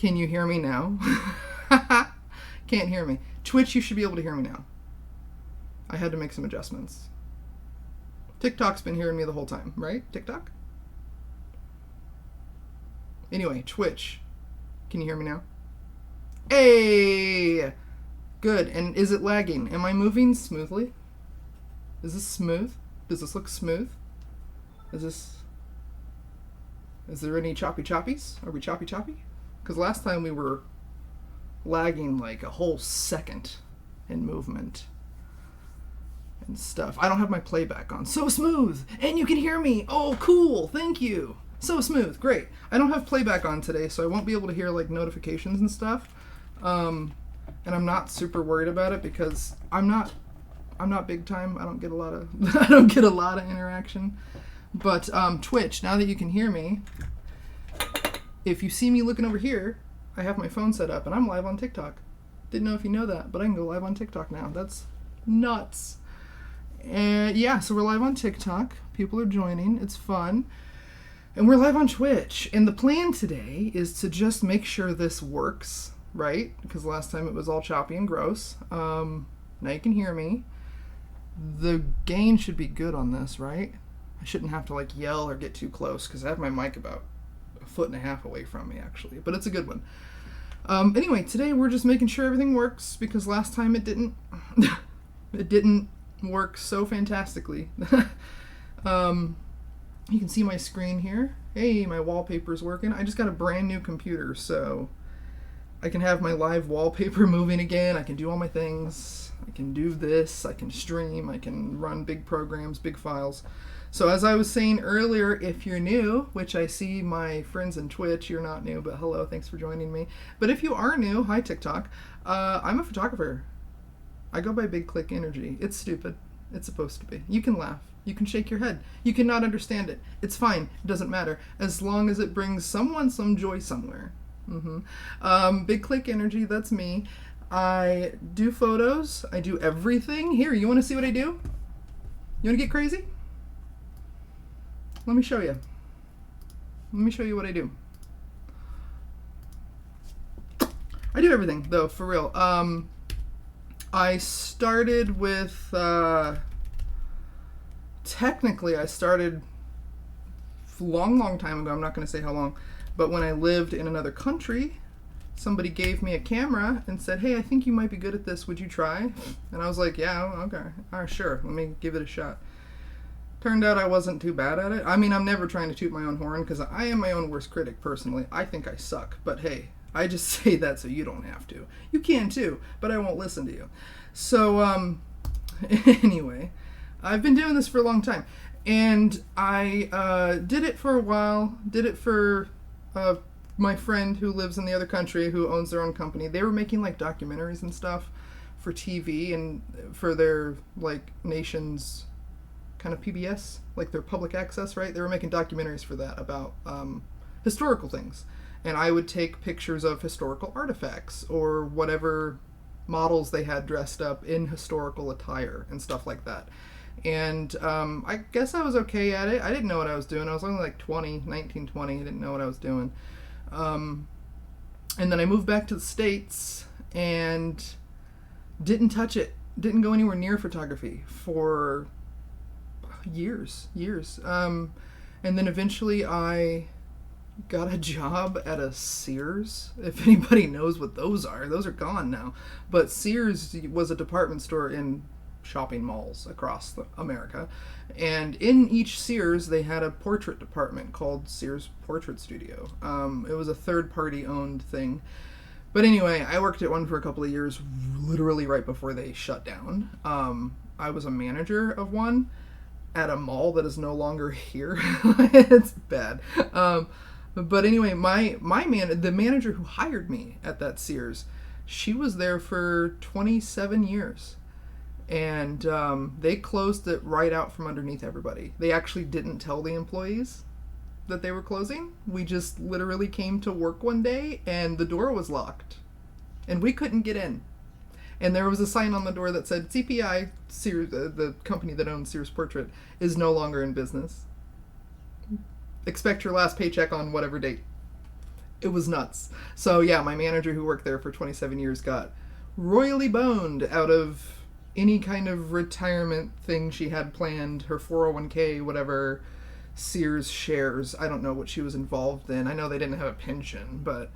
Can you hear me now? Can't hear me. Twitch, you should be able to hear me now. I had to make some adjustments. TikTok's been hearing me the whole time, right? TikTok? Anyway, Twitch. Can you hear me now? Hey! Good. And is it lagging? Am I moving smoothly? Is this smooth? Does this look smooth? Is there any choppy choppies? Are we choppy choppy? Because last time we were lagging like a whole second in movement and stuff. I don't have my playback on. So smooth! And you can hear me! Oh, cool! Thank you! So smooth. Great. I don't have playback on today, so I won't be able to hear like notifications and stuff. And I'm not super worried about it because I'm not big time. I don't get a lot of interaction. But Twitch, now that you can hear me, if you see me looking over here, I have my phone set up and I'm live on TikTok. Didn't know if you know that, but I can go live on TikTok now. That's nuts. And yeah, so we're live on TikTok. People are joining. It's fun. And we're live on Twitch. And the plan today is to just make sure this works, right? Because last time it was all choppy and gross. Now you can hear me. The gain should be good on this, right? I shouldn't have to like yell or get too close because I have my mic about 1.5 feet away from me actually, but it's a good one. Anyway, today we're just making sure everything works because last time it didn't it didn't work so fantastically. You can see my screen here. Hey, my wallpaper's working. I just got a brand new computer, so I can have my live wallpaper moving again. I can do all my things. I can do this. I can stream. I can run big programs, big files. So as I was saying earlier, if you're new, which I see my friends in Twitch, you're not new, but hello, thanks for joining me. But if you are new, hi TikTok, I'm a photographer. I go by Big Click Energy. It's stupid. It's supposed to be. You can laugh. You can shake your head. You cannot understand it. It's fine. It doesn't matter. As long as it brings someone some joy somewhere. Big Click Energy, that's me. I do photos. I do everything. Here, you want to see what I do? You want to get crazy? Let me show you. Let me show you what I do. I do everything, though, for real. I started with... technically, I started a long time ago. I'm not going to say how long. But when I lived in another country, somebody gave me a camera and said, hey, I think you might be good at this. Would you try? And I was like, yeah, okay. All right, sure. Let me give it a shot. Turned out I wasn't too bad at it. I mean, I'm never trying to toot my own horn because I am my own worst critic personally. I think I suck. But hey, I just say that so you don't have to. You can too, but I won't listen to you. So, anyway, I've been doing this for a long time. And I did it for a while. Did it for my friend who lives in the other country who owns their own company. They were making like documentaries and stuff for TV and for their like nation's kind of PBS, like their public access, right? They were making documentaries for that about historical things. And I would take pictures of historical artifacts or whatever models they had dressed up in historical attire and stuff like that. And I guess I was okay at it. I didn't know what I was doing. I was only like 19, 20. I didn't know what I was doing. And then I moved back to the States and didn't touch it. Didn't go anywhere near photography for years. And then eventually I got a job at a Sears. If anybody knows what those are gone now. But Sears was a department store in shopping malls across America. And in each Sears, they had a portrait department called Sears Portrait Studio. It was a third-party owned thing. But anyway, I worked at one for a couple of years, literally right before they shut down. I was a manager of one at a mall that is no longer here. It's bad. But anyway, the manager who hired me at that Sears, she was there for 27 years. And they closed it right out from underneath everybody. They actually didn't tell the employees that they were closing. We just literally came to work one day and the door was locked. And we couldn't get in. And there was a sign on the door that said, CPI, Sears, the company that owns Sears Portrait, is no longer in business. Expect your last paycheck on whatever date. It was nuts. So yeah, my manager who worked there for 27 years got royally boned out of any kind of retirement thing she had planned, her 401k, whatever, Sears shares. I don't know what she was involved in. I know they didn't have a pension, but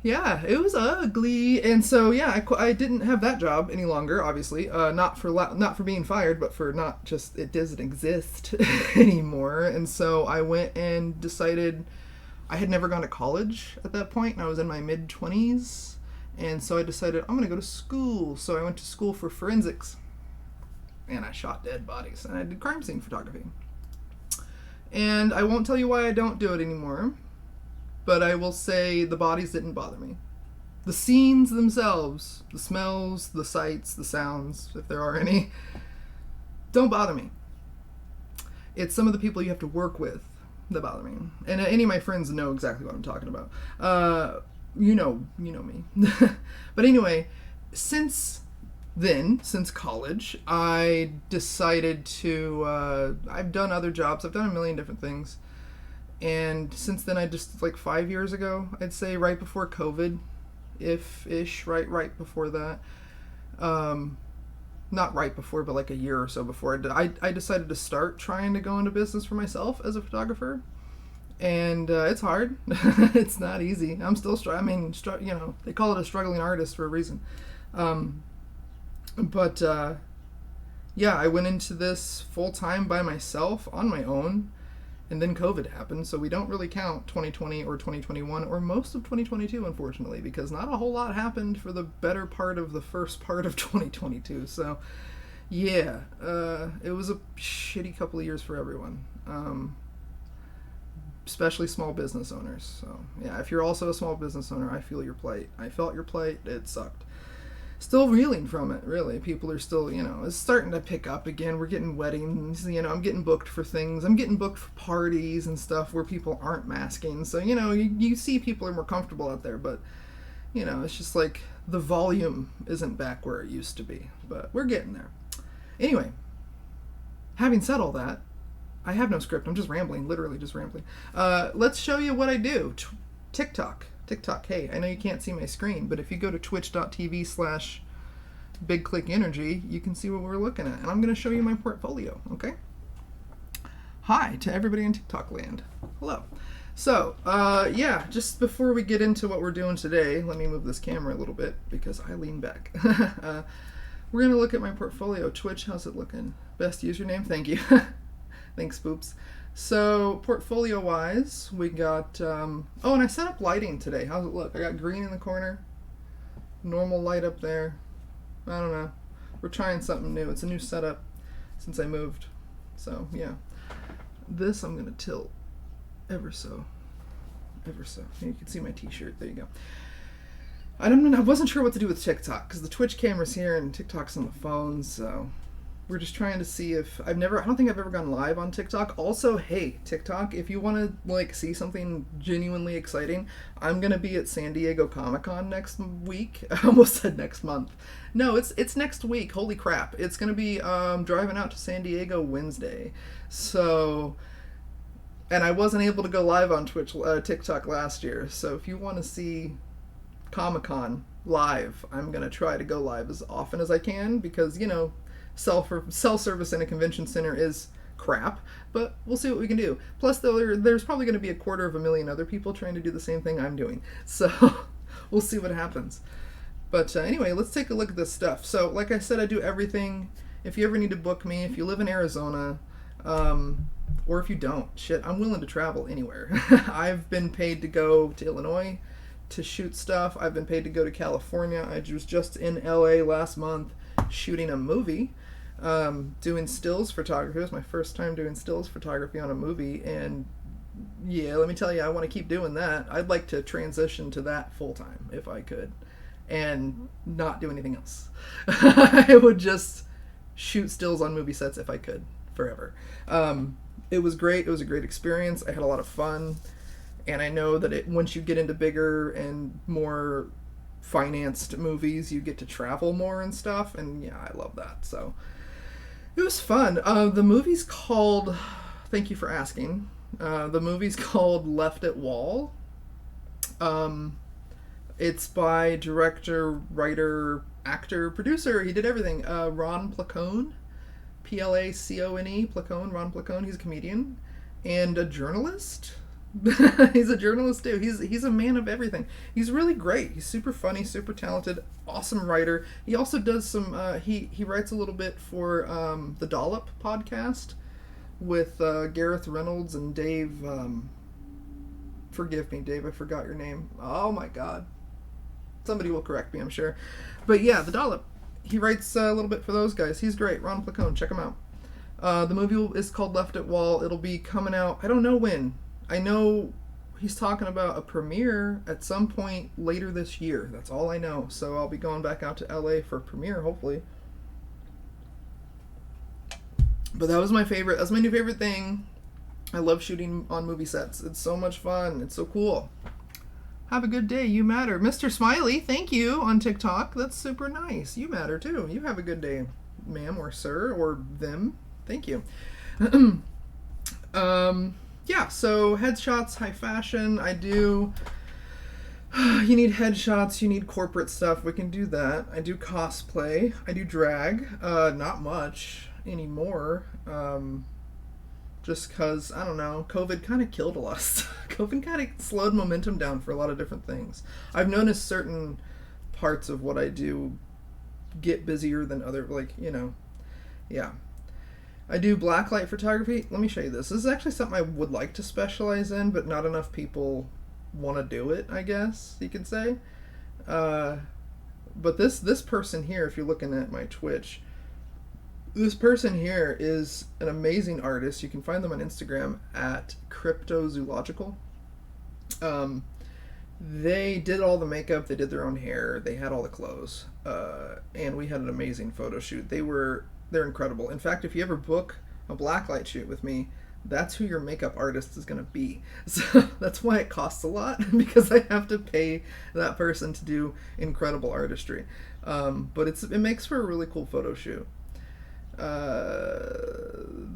yeah, it was ugly. And so yeah, I didn't have that job any longer, obviously. Not for being fired, but for not just it doesn't exist anymore. And so I went and decided I had never gone to college at that point, and I was in my mid-20s. And so I decided I'm going to go to school. So I went to school for forensics. And I shot dead bodies. And I did crime scene photography. And I won't tell you why I don't do it anymore. But I will say the bodies didn't bother me. The scenes themselves, the smells, the sights, the sounds, if there are any, don't bother me. It's some of the people you have to work with that bother me. And any of my friends know exactly what I'm talking about. You know me. But anyway, since college, I decided to, I've done other jobs. I've done a million different things. And since then, I just, like 5 years ago, I'd say right before COVID, right before that. Not right before, but like a year or so before, I decided to start trying to go into business for myself as a photographer. And it's hard. It's not easy. I'm still they call it a struggling artist for a reason. But yeah, I went into this full time by myself on my own, and then COVID happened. So we don't really count 2020 or 2021 or most of 2022, unfortunately, because not a whole lot happened for the better part of the first part of 2022. So yeah, it was a shitty couple of years for everyone. Especially small business owners. So yeah, if you're also a small business owner, I feel your plight. I felt your plight. It sucked. Still reeling from it, really. People are still, it's starting to pick up again. We're getting weddings, I'm getting booked for things. I'm getting booked for parties and stuff where people aren't masking. So, you see people are more comfortable out there, but, it's just like the volume isn't back where it used to be. But we're getting there. Anyway, having said all that, I have no script. I'm just rambling, literally just rambling. Let's show you what I do. TikTok. Hey, I know you can't see my screen, but if you go to twitch.tv/BigClickEnergy, you can see what we're looking at. And I'm going to show you my portfolio, okay? Hi to everybody in TikTok land. Hello. So, yeah, just before we get into what we're doing today, let me move this camera a little bit because I lean back. We're going to look at my portfolio. Twitch, how's it looking? Best username? Thank you. Thanks, Boops. So, portfolio-wise, we got, and I set up lighting today. How's it look? I got green in the corner, normal light up there. I don't know. We're trying something new. It's a new setup since I moved. So, yeah. This I'm going to tilt ever so. You can see my t-shirt. There you go. I wasn't sure what to do with TikTok, because the Twitch camera's here and TikTok's on the phone, so we're just trying to see if I don't think I've ever gone live on TikTok. Also, hey, TikTok, if you want to see something genuinely exciting, I'm going to be at San Diego Comiccon next week. I almost said next month. No, it's next week. Holy crap. It's going to be driving out to San Diego Wednesday. So, and I wasn't able to go live on TikTok last year. So if you want to see Comicon live, I'm going to try to go live as often as I can because, cell service in a convention center is crap, but we'll see what we can do. Plus, there's probably going to be 250,000 other people trying to do the same thing I'm doing, so we'll see what happens. But anyway, let's take a look at this stuff. So, like I said, I do everything. If you ever need to book me, if you live in Arizona, or if you don't, I'm willing to travel anywhere. I've been paid to go to Illinois to shoot stuff. I've been paid to go to California. I was just in LA last month shooting a movie. Doing stills photography. It was my first time doing stills photography on a movie, and yeah, let me tell you, I want to keep doing that. I'd like to transition to that full time if I could, and not do anything else. I would just shoot stills on movie sets if I could, forever. It was great. It was a great experience. I had a lot of fun, and I know that once you get into bigger and more financed movies, you get to travel more and stuff, and yeah, I love that. So it was fun. The movie's called, thank you for asking, the movie's called Left at Wall. Um, it's by director, writer, actor, producer. He did everything. Ron Placone, Placone, Placone, Ron Placone. He's a comedian and a journalist. He's a journalist too. He's a man of everything. He's really great. He's super funny, super talented, awesome writer. He also does some. He writes a little bit for the Dollop podcast with Gareth Reynolds and Dave. Forgive me, Dave. I forgot your name. Oh my God. Somebody will correct me, I'm sure. But yeah, the Dollop. He writes a little bit for those guys. He's great. Ron Placone. Check him out. The movie is called Left at Wall. It'll be coming out. I don't know when. I know he's talking about a premiere at some point later this year. That's all I know. So I'll be going back out to LA for a premiere, hopefully. But that was my favorite. That's my new favorite thing. I love shooting on movie sets. It's so much fun. It's so cool. Have a good day. You matter. Mr. Smiley, thank you on TikTok. That's super nice. You matter too. You have a good day, ma'am or sir or them. Thank you. Yeah, so headshots, high fashion, I do. You need headshots, you need corporate stuff, we can do that. I do cosplay, I do drag, not much anymore, just because, I don't know, COVID kind of killed a lot of stuff. COVID kind of slowed momentum down for a lot of different things. I've noticed certain parts of what I do get busier than other, like, yeah. I do blacklight photography. Let me show you this. This is actually something I would like to specialize in, but not enough people want to do it, I guess you could say. But this person here, if you're looking at my Twitch, this person here is an amazing artist. You can find them on Instagram at Cryptozoological. They did all the makeup. They did their own hair. They had all the clothes. And we had an amazing photo shoot. They're incredible. In fact, if you ever book a blacklight shoot with me, that's who your makeup artist is going to be. So that's why it costs a lot, because I have to pay that person to do incredible artistry. But it makes for a really cool photo shoot.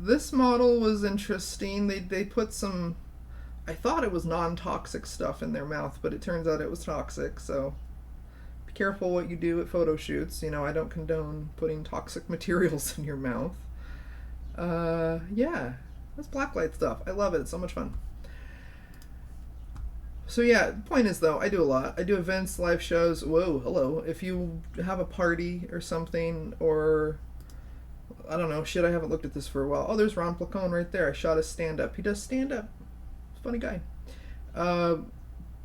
This model was interesting. They put some, I thought it was non-toxic stuff in their mouth, but it turns out it was toxic, so be careful what you do at photo shoots. I don't condone putting toxic materials in your mouth. Yeah, that's blacklight stuff. I love it. It's so much fun. So yeah, the point is though, I do a lot. I do events, live shows. Whoa, hello. If you have a party or something, or I don't know, shit, I haven't looked at this for a while. Oh, there's Ron Placone right there. I shot his stand-up. He does stand-up. Funny guy. A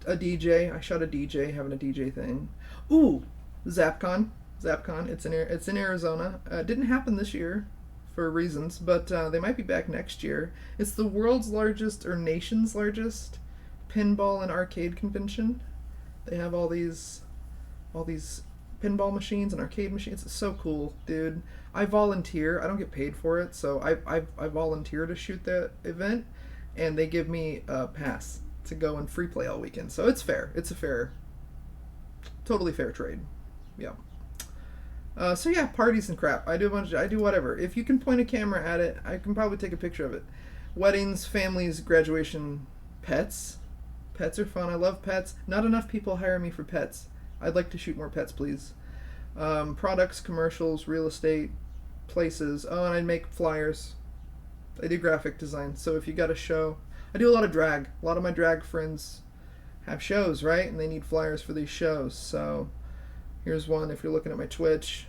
DJ. I shot a DJ having a DJ thing. Ooh, ZapCon. It's in Arizona. Didn't happen this year for reasons, but they might be back next year. It's the world's largest, or nation's largest, pinball and arcade convention. They have all these pinball machines and arcade machines. It's so cool, dude. I volunteer. I don't get paid for it, so I volunteer to shoot the event, and they give me a pass to go and free play all weekend. So it's fair. It's a fair, totally fair trade. Yeah. So yeah, parties and crap. I do whatever. If you can point a camera at it, I can probably take a picture of it. Weddings, families, graduation, pets. Pets are fun. I love pets. Not enough people hire me for pets. I'd like to shoot more pets, please. Products, commercials, real estate, places. Oh, and I make flyers. I do graphic design. So if you got a show, I do a lot of drag. A lot of my drag friends have shows, right? And they need flyers for these shows. So here's one if you're looking at my Twitch.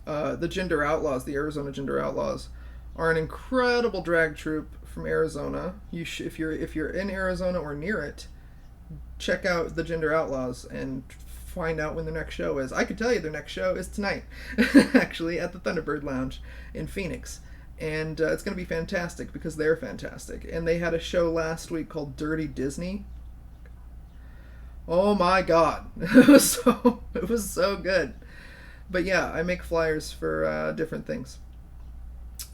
The Gender Outlaws, the Arizona Gender Outlaws, are an incredible drag troupe from Arizona. If you're in Arizona or near it, check out the Gender Outlaws and find out when their next show is. I could tell you their next show is tonight, actually, at the Thunderbird Lounge in Phoenix. And it's going to be fantastic because they're fantastic. And they had a show last week called Dirty Disney. Oh my god. It was so good. But yeah, I make flyers for different things.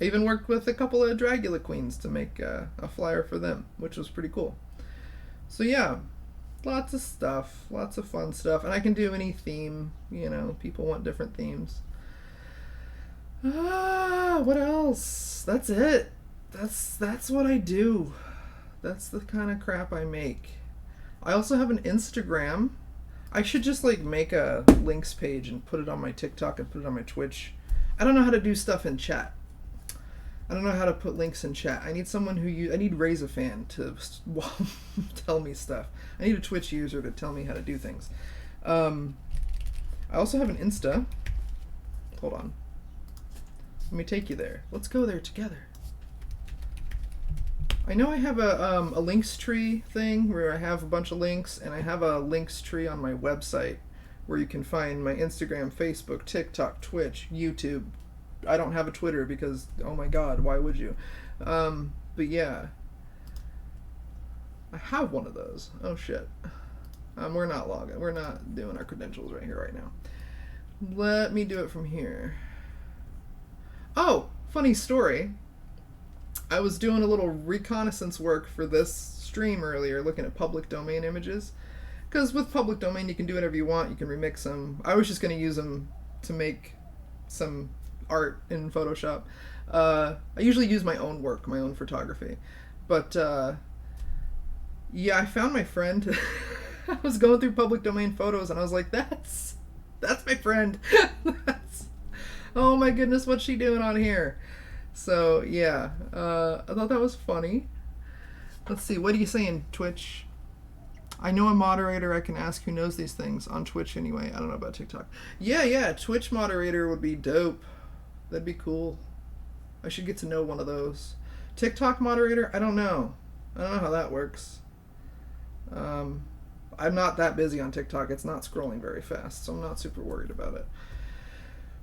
I even worked with a couple of Dragula queens to make a flyer for them, which was pretty cool. So yeah, lots of stuff, lots of fun stuff. And I can do any theme, people want different themes. What else? That's it. That's what I do. That's the kind of crap I make. I also have an Instagram. I should just like make a links page and put it on my TikTok and put it on my Twitch. I don't know how to do stuff in chat. I don't know how to put links in chat. I need someone I need Raise a Fan to tell me stuff. I need a Twitch user to tell me how to do things. I also have an Insta. Hold on. Let me take you there. Let's go there together. I know I have a links tree thing where I have a bunch of links, and I have a links tree on my website where you can find my Instagram, Facebook, TikTok, Twitch, YouTube. I don't have a Twitter because, oh my god, why would you? But yeah. I have one of those. Oh shit. We're not logging. We're not doing our credentials right here right now. Let me do it from here. Oh, funny story. I was doing a little reconnaissance work for this stream earlier, looking at public domain images. Because with public domain, you can do whatever you want. You can remix them. I was just going to use them to make some art in Photoshop. I usually use my own work, my own photography. But, yeah, I found my friend. I was going through public domain photos, and I was like, that's my friend. Oh my goodness, what's she doing on here? So, yeah, I thought that was funny. Let's see, what do you say in Twitch? I know a moderator I can ask who knows these things on Twitch anyway. I don't know about TikTok. Yeah, Twitch moderator would be dope. That'd be cool. I should get to know one of those. TikTok moderator? I don't know. I don't know how that works. I'm not that busy on TikTok. It's not scrolling very fast, so I'm not super worried about it.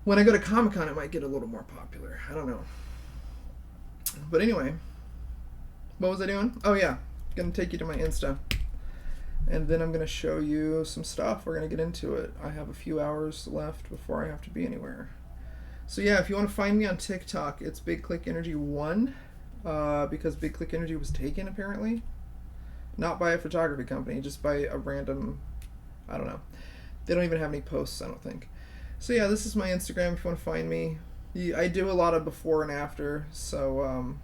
When I go to Comicon, it might get a little more popular. I don't know. But anyway, what was I doing? Oh yeah, gonna take you to my Insta. And then I'm gonna show you some stuff. We're gonna get into it. I have a few hours left before I have to be anywhere. So yeah, if you want to find me on TikTok, it's Big Click Energy 1, because Big Click Energy was taken apparently. Not by a photography company, just by a random, I don't know. They don't even have any posts, I don't think. So yeah, this is my Instagram if you want to find me. I do a lot of before and after, so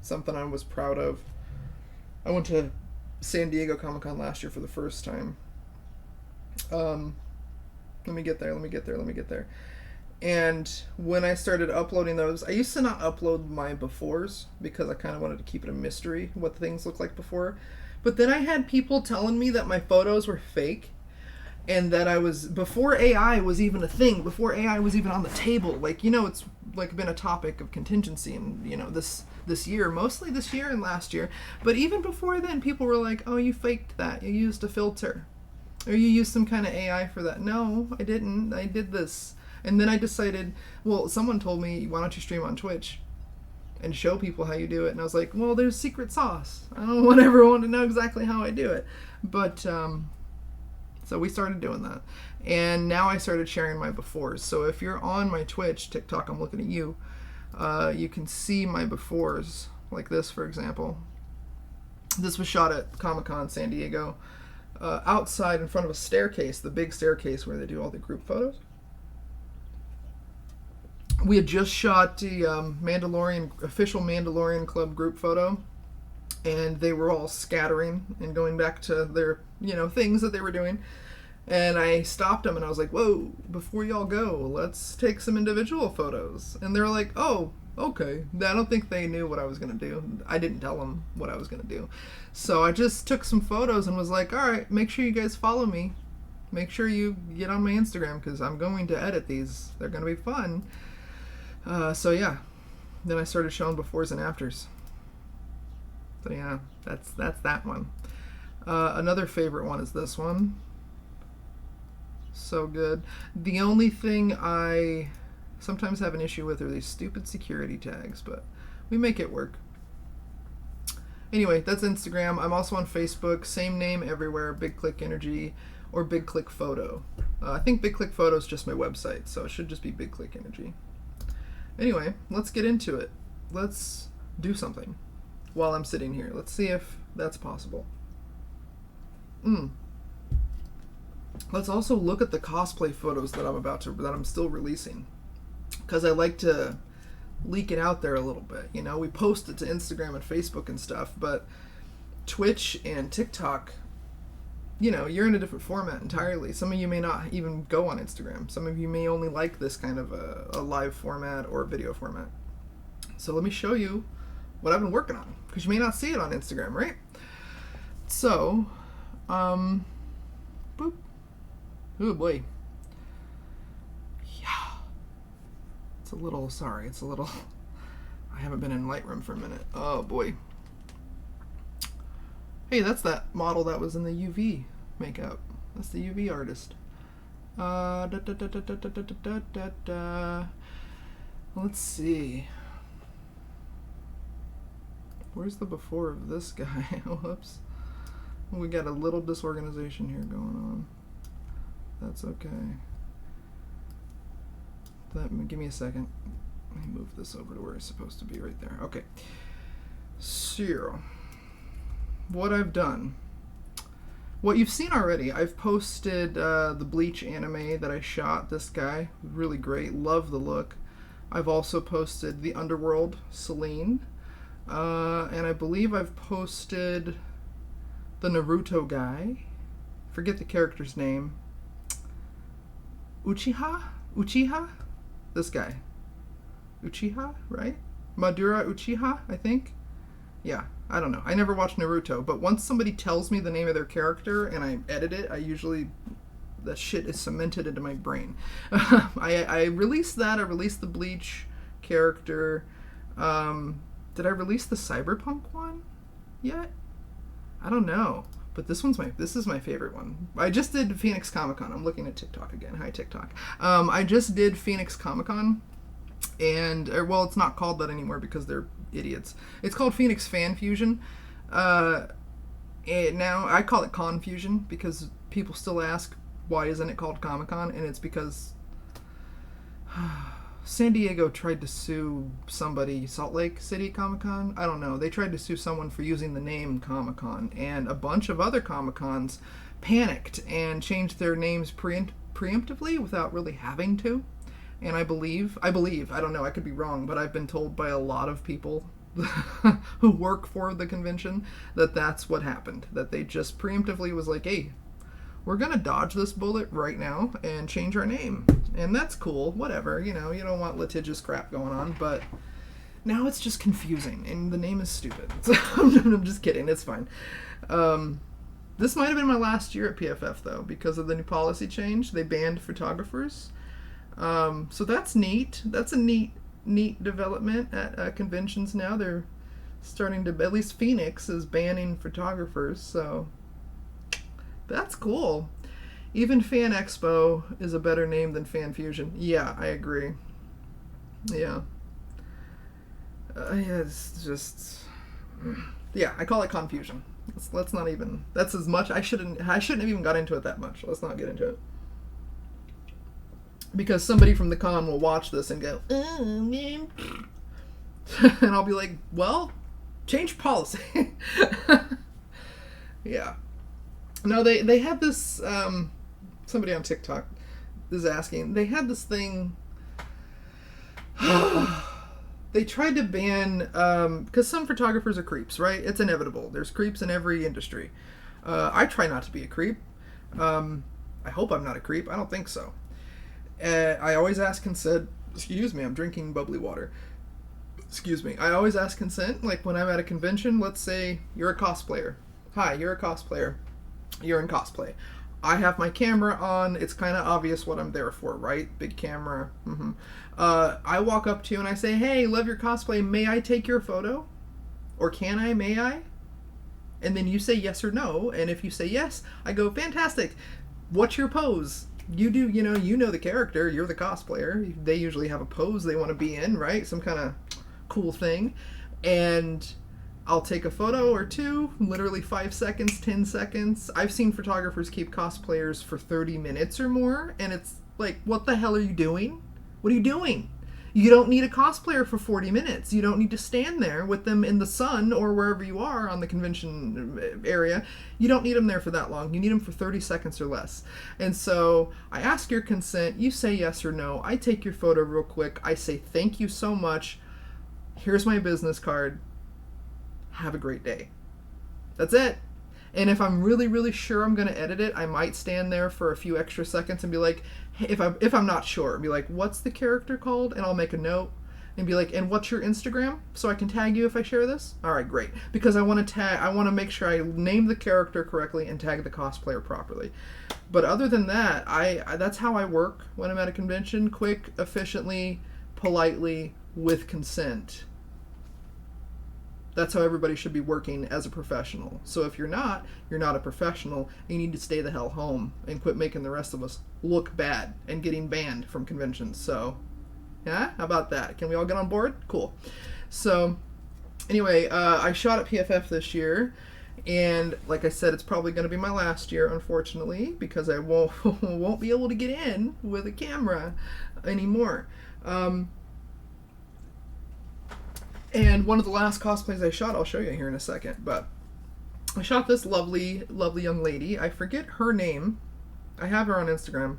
something I was proud of. I went to San Diego Comic-Con last year for the first time. Let me get there. And when I started uploading those, I used to not upload my befores because I kind of wanted to keep it a mystery what things look like before. But then I had people telling me that my photos were fake. And that I was, before AI was even a thing, before AI was even on the table, like, you know, it's like been a topic of contingency and, you know, this year, mostly this year and last year. But even before then, people were like, oh, you faked that. You used a filter. Or you used some kind of AI for that. No, I didn't. I did this. And then I decided, well, someone told me, why don't you stream on Twitch and show people how you do it? And I was like, well, there's secret sauce. I don't want everyone to know exactly how I do it. But, so we started doing that. And now I started sharing my befores. So if you're on my Twitch, TikTok, I'm looking at you, you can see my befores, like this, for example. This was shot at Comic-Con San Diego, outside in front of a staircase, the big staircase where they do all the group photos. We had just shot the official Mandalorian Club group photo, and they were all scattering and going back to their, you know, things that they were doing. And I stopped them and I was like, whoa, before y'all go, let's take some individual photos. And they were like, oh, okay. I don't think they knew what I was going to do. I didn't tell them what I was going to do. So I just took some photos and was like, all right, make sure you guys follow me. Make sure you get on my Instagram because I'm going to edit these. They're going to be fun. So yeah, then I started showing befores and afters. So yeah, that's that one. Another favorite one is this one. So good. The only thing I sometimes have an issue with are these stupid security tags, but we make it work. Anyway, that's Instagram. I'm also on Facebook. Same name everywhere, Big Click Energy or Big Click Photo. I think Big Click Photo is just my website, so it should just be Big Click Energy. Anyway, let's get into it. Let's do something while I'm sitting here. Let's see if that's possible. Let's also look at the cosplay photos that I'm still releasing, because I like to leak it out there a little bit. You know, we post it to Instagram and Facebook and stuff, but Twitch and TikTok, you know, you're in a different format entirely. Some of you may not even go on Instagram. Some of you may only like this kind of a live format or video format. So let me show you what I've been working on, because you may not see it on Instagram, right? So, boop. Oh boy. Yeah. It's a little, I haven't been in Lightroom for a minute. Oh boy. Hey, that's that model that was in the UV makeup. That's the UV artist. Let's see. Where's the before of this guy? Oh, whoops. We got a little disorganization here going on. That's okay. Give me a second. Let me move this over to where it's supposed to be, right there. Okay. So, what I've done. What you've seen already, I've posted the Bleach anime that I shot. This guy, really great. Love the look. I've also posted the Underworld Celine. And I believe I've posted the Naruto guy. Forget the character's name. Uchiha? This guy. Uchiha, right? Madara Uchiha, I think? Yeah, I don't know. I never watched Naruto, but once somebody tells me the name of their character and I edit it, that shit is cemented into my brain. I released that. I released the Bleach character. Did I release the Cyberpunk one yet? I don't know. But this is my favorite one. I just did Phoenix Comiccon. I'm looking at TikTok again. Hi, TikTok. I just did Phoenix Comiccon, well, it's not called that anymore because they're idiots. It's called Phoenix Fan Fusion. Now I call it Confusion because people still ask why isn't it called Comic-Con, and it's because San Diego tried to sue somebody, Salt Lake City Comic-Con? I don't know. They tried to sue someone for using the name Comic-Con, and a bunch of other Comic-Cons panicked and changed their names preemptively without really having to. And I believe, I don't know, I could be wrong, but I've been told by a lot of people who work for the convention that that's what happened. That they just preemptively was like, hey, we're going to dodge this bullet right now and change our name. And that's cool, whatever, you know, you don't want litigious crap going on, but now it's just confusing, and the name is stupid. So I'm just kidding, it's fine. This might have been my last year at PFF, though, because of the new policy change. They banned photographers. So that's neat. That's a neat development at conventions now. They're starting to, at least Phoenix is banning photographers, so that's cool. Even Fan Expo is a better name than Fan Fusion. Yeah, I agree. Yeah. Yeah, it's just... Yeah, I call it Confusion. Let's not even... That's as much... I shouldn't have even got into it that much. Let's not get into it. Because somebody from the con will watch this and go, oh, man. And I'll be like, well, change policy. Yeah. No, they had this, somebody on TikTok is asking, they had this thing, they tried to ban, because some photographers are creeps, right? It's inevitable. There's creeps in every industry. I try not to be a creep. I hope I'm not a creep. I don't think so. I always ask consent. Excuse me, I'm drinking bubbly water. Excuse me. I always ask consent, like when I'm at a convention, let's say you're a cosplayer. Hi, you're a cosplayer. You're in cosplay. I have my camera on. It's kind of obvious what I'm there for, right? Big camera. Mm-hmm. I walk up to you and I say, hey, love your cosplay. May I take your photo? Or can I? May I? And then you say yes or no. And if you say yes, I go, fantastic. What's your pose? You do, you know the character. You're the cosplayer. They usually have a pose they want to be in, right? Some kind of cool thing. And I'll take a photo or two, literally 5 seconds, 10 seconds. I've seen photographers keep cosplayers for 30 minutes or more, and it's like, what the hell are you doing? What are you doing? You don't need a cosplayer for 40 minutes. You don't need to stand there with them in the sun or wherever you are on the convention area. You don't need them there for that long. You need them for 30 seconds or less. And so I ask your consent. You say yes or no. I take your photo real quick. I say thank you so much. Here's my business card. Have a great day. That's it. And if I'm really, really sure I'm going to edit it, I might stand there for a few extra seconds and be like, hey, if I'm not sure, be like, what's the character called? And I'll make a note and be like, and what's your Instagram? So I can tag you if I share this? All right, great. Because I want to make sure I name the character correctly and tag the cosplayer properly. But other than that, that's how I work when I'm at a convention. Quick, efficiently, politely, with consent. That's how everybody should be working as a professional. So if you're not a professional. You need to stay the hell home and quit making the rest of us look bad and getting banned from conventions. So, yeah, how about that? Can we all get on board? Cool. So, anyway, I shot at PFF this year, and like I said, it's probably going to be my last year, unfortunately, because I won't be able to get in with a camera anymore. And one of the last cosplays I shot, I'll show you here in a second, but I shot this lovely, lovely young lady. I forget her name. I have her on Instagram.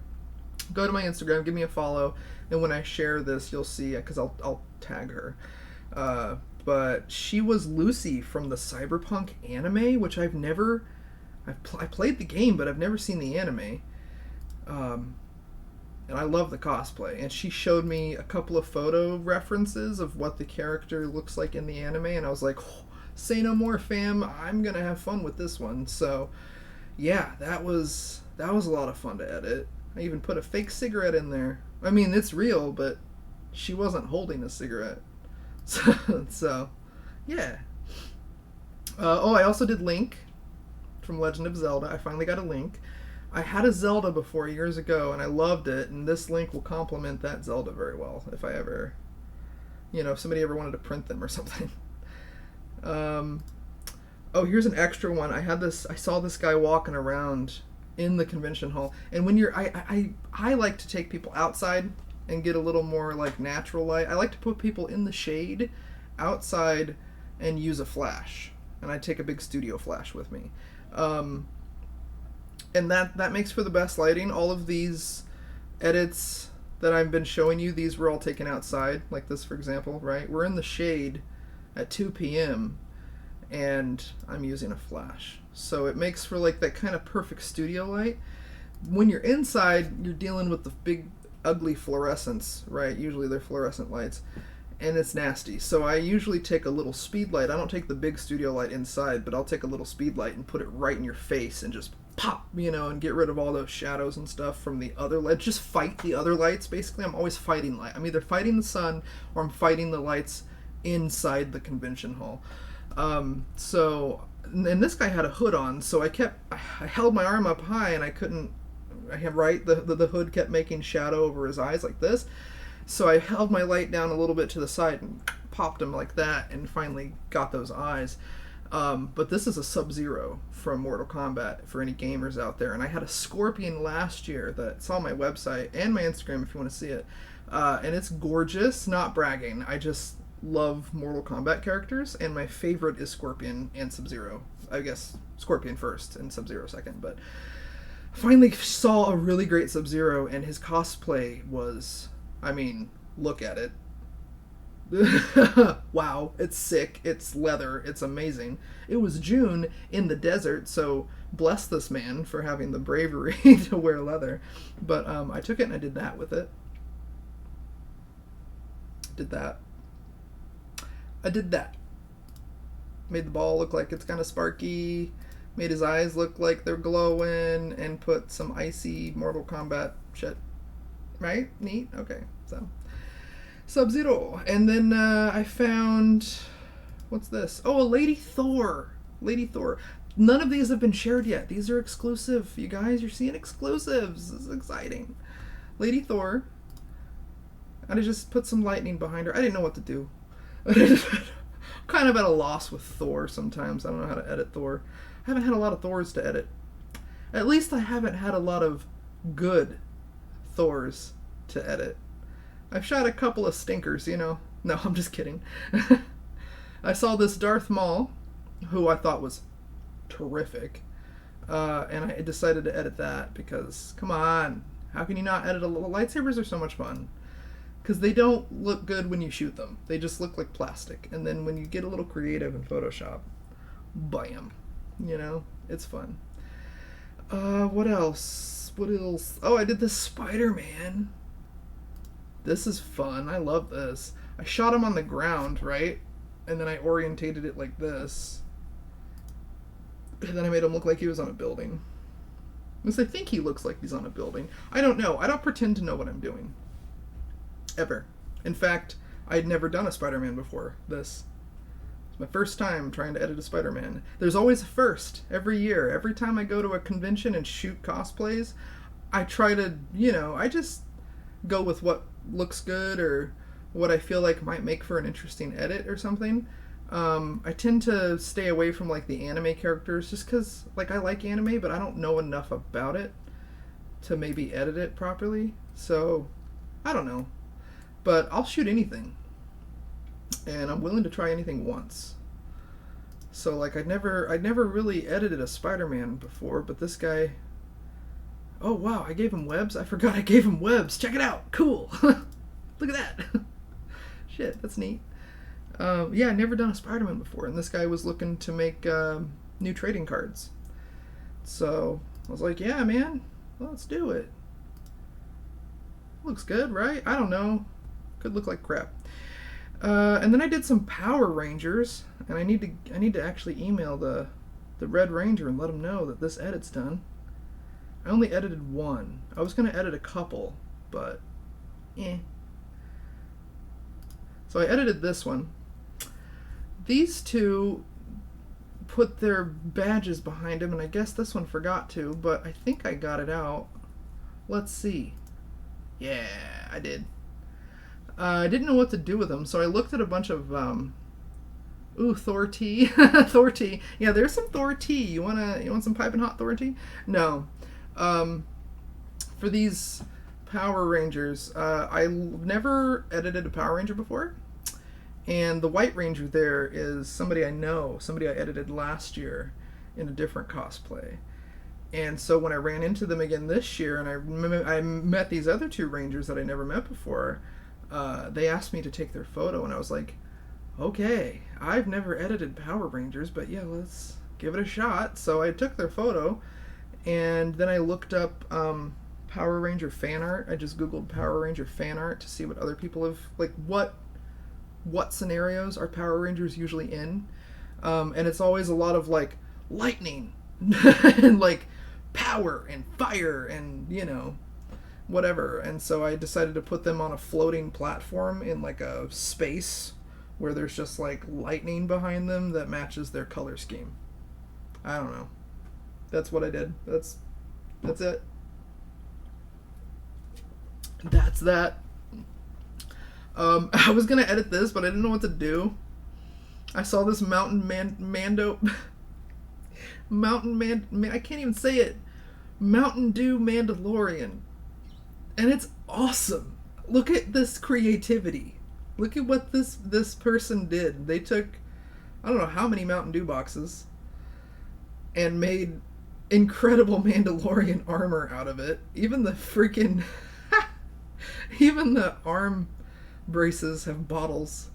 Go to my Instagram, give me a follow, and when I share this, you'll see it, because I'll tag her. But she was Lucy from the Cyberpunk anime, which I played the game, but I've never seen the anime. And I love the cosplay. And she showed me a couple of photo references of what the character looks like in the anime, and I was like, oh, say no more, fam. I'm gonna have fun with this one. So, yeah, that was a lot of fun to edit. I even put a fake cigarette in there. I mean, it's real, but she wasn't holding a cigarette. So yeah. I also did Link from Legend of Zelda. I finally got a Link. I had a Zelda before years ago, and I loved it, and this Link will complement that Zelda very well if I ever, if somebody ever wanted to print them or something. Here's an extra one. I saw this guy walking around in the convention hall, and when I like to take people outside and get a little more like natural light. I like to put people in the shade outside and use a flash, and I take a big studio flash with me. And that makes for the best lighting. All of these edits that I've been showing you, these were all taken outside, like this, for example, right? We're in the shade at 2 p.m., and I'm using a flash. So it makes for like that kind of perfect studio light. When you're inside, you're dealing with the big, ugly fluorescence, right? Usually they're fluorescent lights, and it's nasty. So I usually take a little speed light. I don't take the big studio light inside, but I'll take a little speed light and put it right in your face and just pop, and get rid of all those shadows and stuff from the other lights. Just fight the other lights, basically. I'm always fighting light. I'm either fighting the sun or I'm fighting the lights inside the convention hall. And this guy had a hood on, so I held my arm up high, and the hood kept making shadow over his eyes like this. So I held my light down a little bit to the side and popped him like that, and finally got those eyes. But this is a Sub-Zero from Mortal Kombat for any gamers out there. And I had a Scorpion last year that's on my website and my Instagram if you want to see it. And it's gorgeous, not bragging. I just love Mortal Kombat characters, and my favorite is Scorpion and Sub-Zero. I guess Scorpion first and Sub-Zero second, but finally saw a really great Sub-Zero, and his cosplay was, look at it. Wow, it's sick, it's leather, it's amazing. It was June in the desert, so bless this man for having the bravery to wear leather. But I took it and I did that with it. I did that. Made the ball look like it's kind of sparky, made his eyes look like they're glowing, and put some icy Mortal Kombat shit. Right? Neat? Okay, so Sub-Zero. And then I found, what's this? Oh, a Lady Thor. None of these have been shared yet. These are exclusive. You guys, you're seeing exclusives. This is exciting. Lady Thor. I just put some lightning behind her. I didn't know what to do. Kind of at a loss with Thor sometimes. I don't know how to edit Thor. I haven't had a lot of Thors to edit. At least I haven't had a lot of good Thors to edit. I've shot a couple of stinkers, No, I'm just kidding. I saw this Darth Maul, who I thought was terrific, and I decided to edit that because, come on, how can you not edit lightsabers are so much fun. Because they don't look good when you shoot them. They just look like plastic. And then when you get a little creative in Photoshop, bam. It's fun. What else? What else? Oh, I did the Spider-Man. This is fun. I love this. I shot him on the ground, right? And then I orientated it like this. And then I made him look like he was on a building. Because I think he looks like he's on a building. I don't know. I don't pretend to know what I'm doing. Ever. In fact, I had never done a Spider-Man before this. It's my first time trying to edit a Spider-Man. There's always a first every year. Every time I go to a convention and shoot cosplays, I try to, I just go with what looks good or what I feel like might make for an interesting edit or something. I tend to stay away from like the anime characters just because like I like anime, but I don't know enough about it to maybe edit it properly. So I don't know, but I'll shoot anything, and I'm willing to try anything once. So like I'd never really edited a Spider-Man before, but this guy. Oh wow, I gave him webs. I forgot I gave him webs. Check it out. Cool. Look at that. Shit, that's neat. Yeah, I'd never done a Spider-Man before, and this guy was looking to make new trading cards. So I was like, yeah, man, let's do it. Looks good, right? I don't know. Could look like crap. And then I did some Power Rangers, and I need to actually email the Red Ranger and let him know that this edit's done. I only edited one. I was going to edit a couple, but So I edited this one. These two put their badges behind him, and I guess this one forgot to, but I think I got it out. Let's see. Yeah, I did. I didn't know what to do with them, so I looked at a bunch of Thor tea. Thor tea. Yeah, there's some Thor tea. You want some piping hot Thor tea? No. For these Power Rangers, I never edited a Power Ranger before. And the White Ranger there is somebody I know, somebody I edited last year in a different cosplay. And so when I ran into them again this year and I met these other two Rangers that I never met before, they asked me to take their photo, and I was like, okay, I've never edited Power Rangers, but yeah, let's give it a shot. So I took their photo, and then I looked up Power Ranger fan art. I just Googled Power Ranger fan art to see what other people have, like, what scenarios are Power Rangers usually in. And it's always a lot of, like, lightning and, like, power and fire and, whatever. And so I decided to put them on a floating platform in, like, a space where there's just, like, lightning behind them that matches their color scheme. I don't know. That's what I did. That's it. That's that. I was gonna edit this, but I didn't know what to do. I saw this Mando. I can't even say it. Mountain Dew Mandalorian. And it's awesome. Look at this creativity. Look at what this person did. They took, I don't know how many Mountain Dew boxes, and made incredible Mandalorian armor out of it. Even the freaking... even the arm braces have bottles.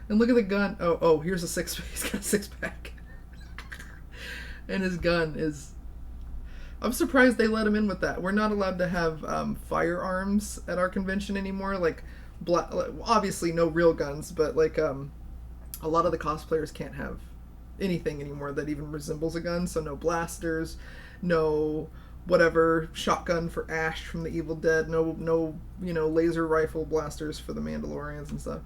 And look at the gun. Oh, here's a six-pack. He's got a six-pack. And his gun is... I'm surprised they let him in with that. We're not allowed to have firearms at our convention anymore. Like, obviously no real guns, but like a lot of the cosplayers can't have anything anymore that even resembles a gun. So no blasters, no whatever shotgun for Ash from the Evil Dead, no laser rifle blasters for the Mandalorians and stuff.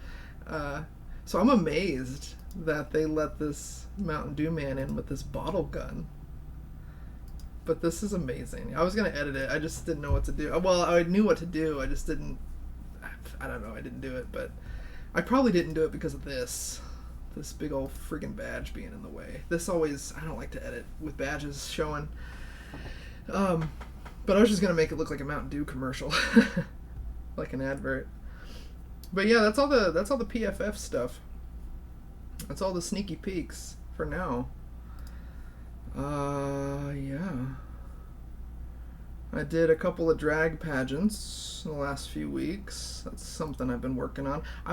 So I'm amazed that they let this Mountain Dew man in with this bottle gun. But this is amazing. I was going to edit it. I just didn't know what to do. Well, I knew what to do. I just didn't... I don't know. I didn't do it. But I probably didn't do it because of this. This big old friggin' badge being in the way. This always... I don't like to edit with badges showing. But I was just going to make it look like a Mountain Dew commercial. Like an advert. But yeah, that's all the PFF stuff. That's all the sneaky peeks for now. Yeah. I did a couple of drag pageants in the last few weeks. That's something I've been working on. I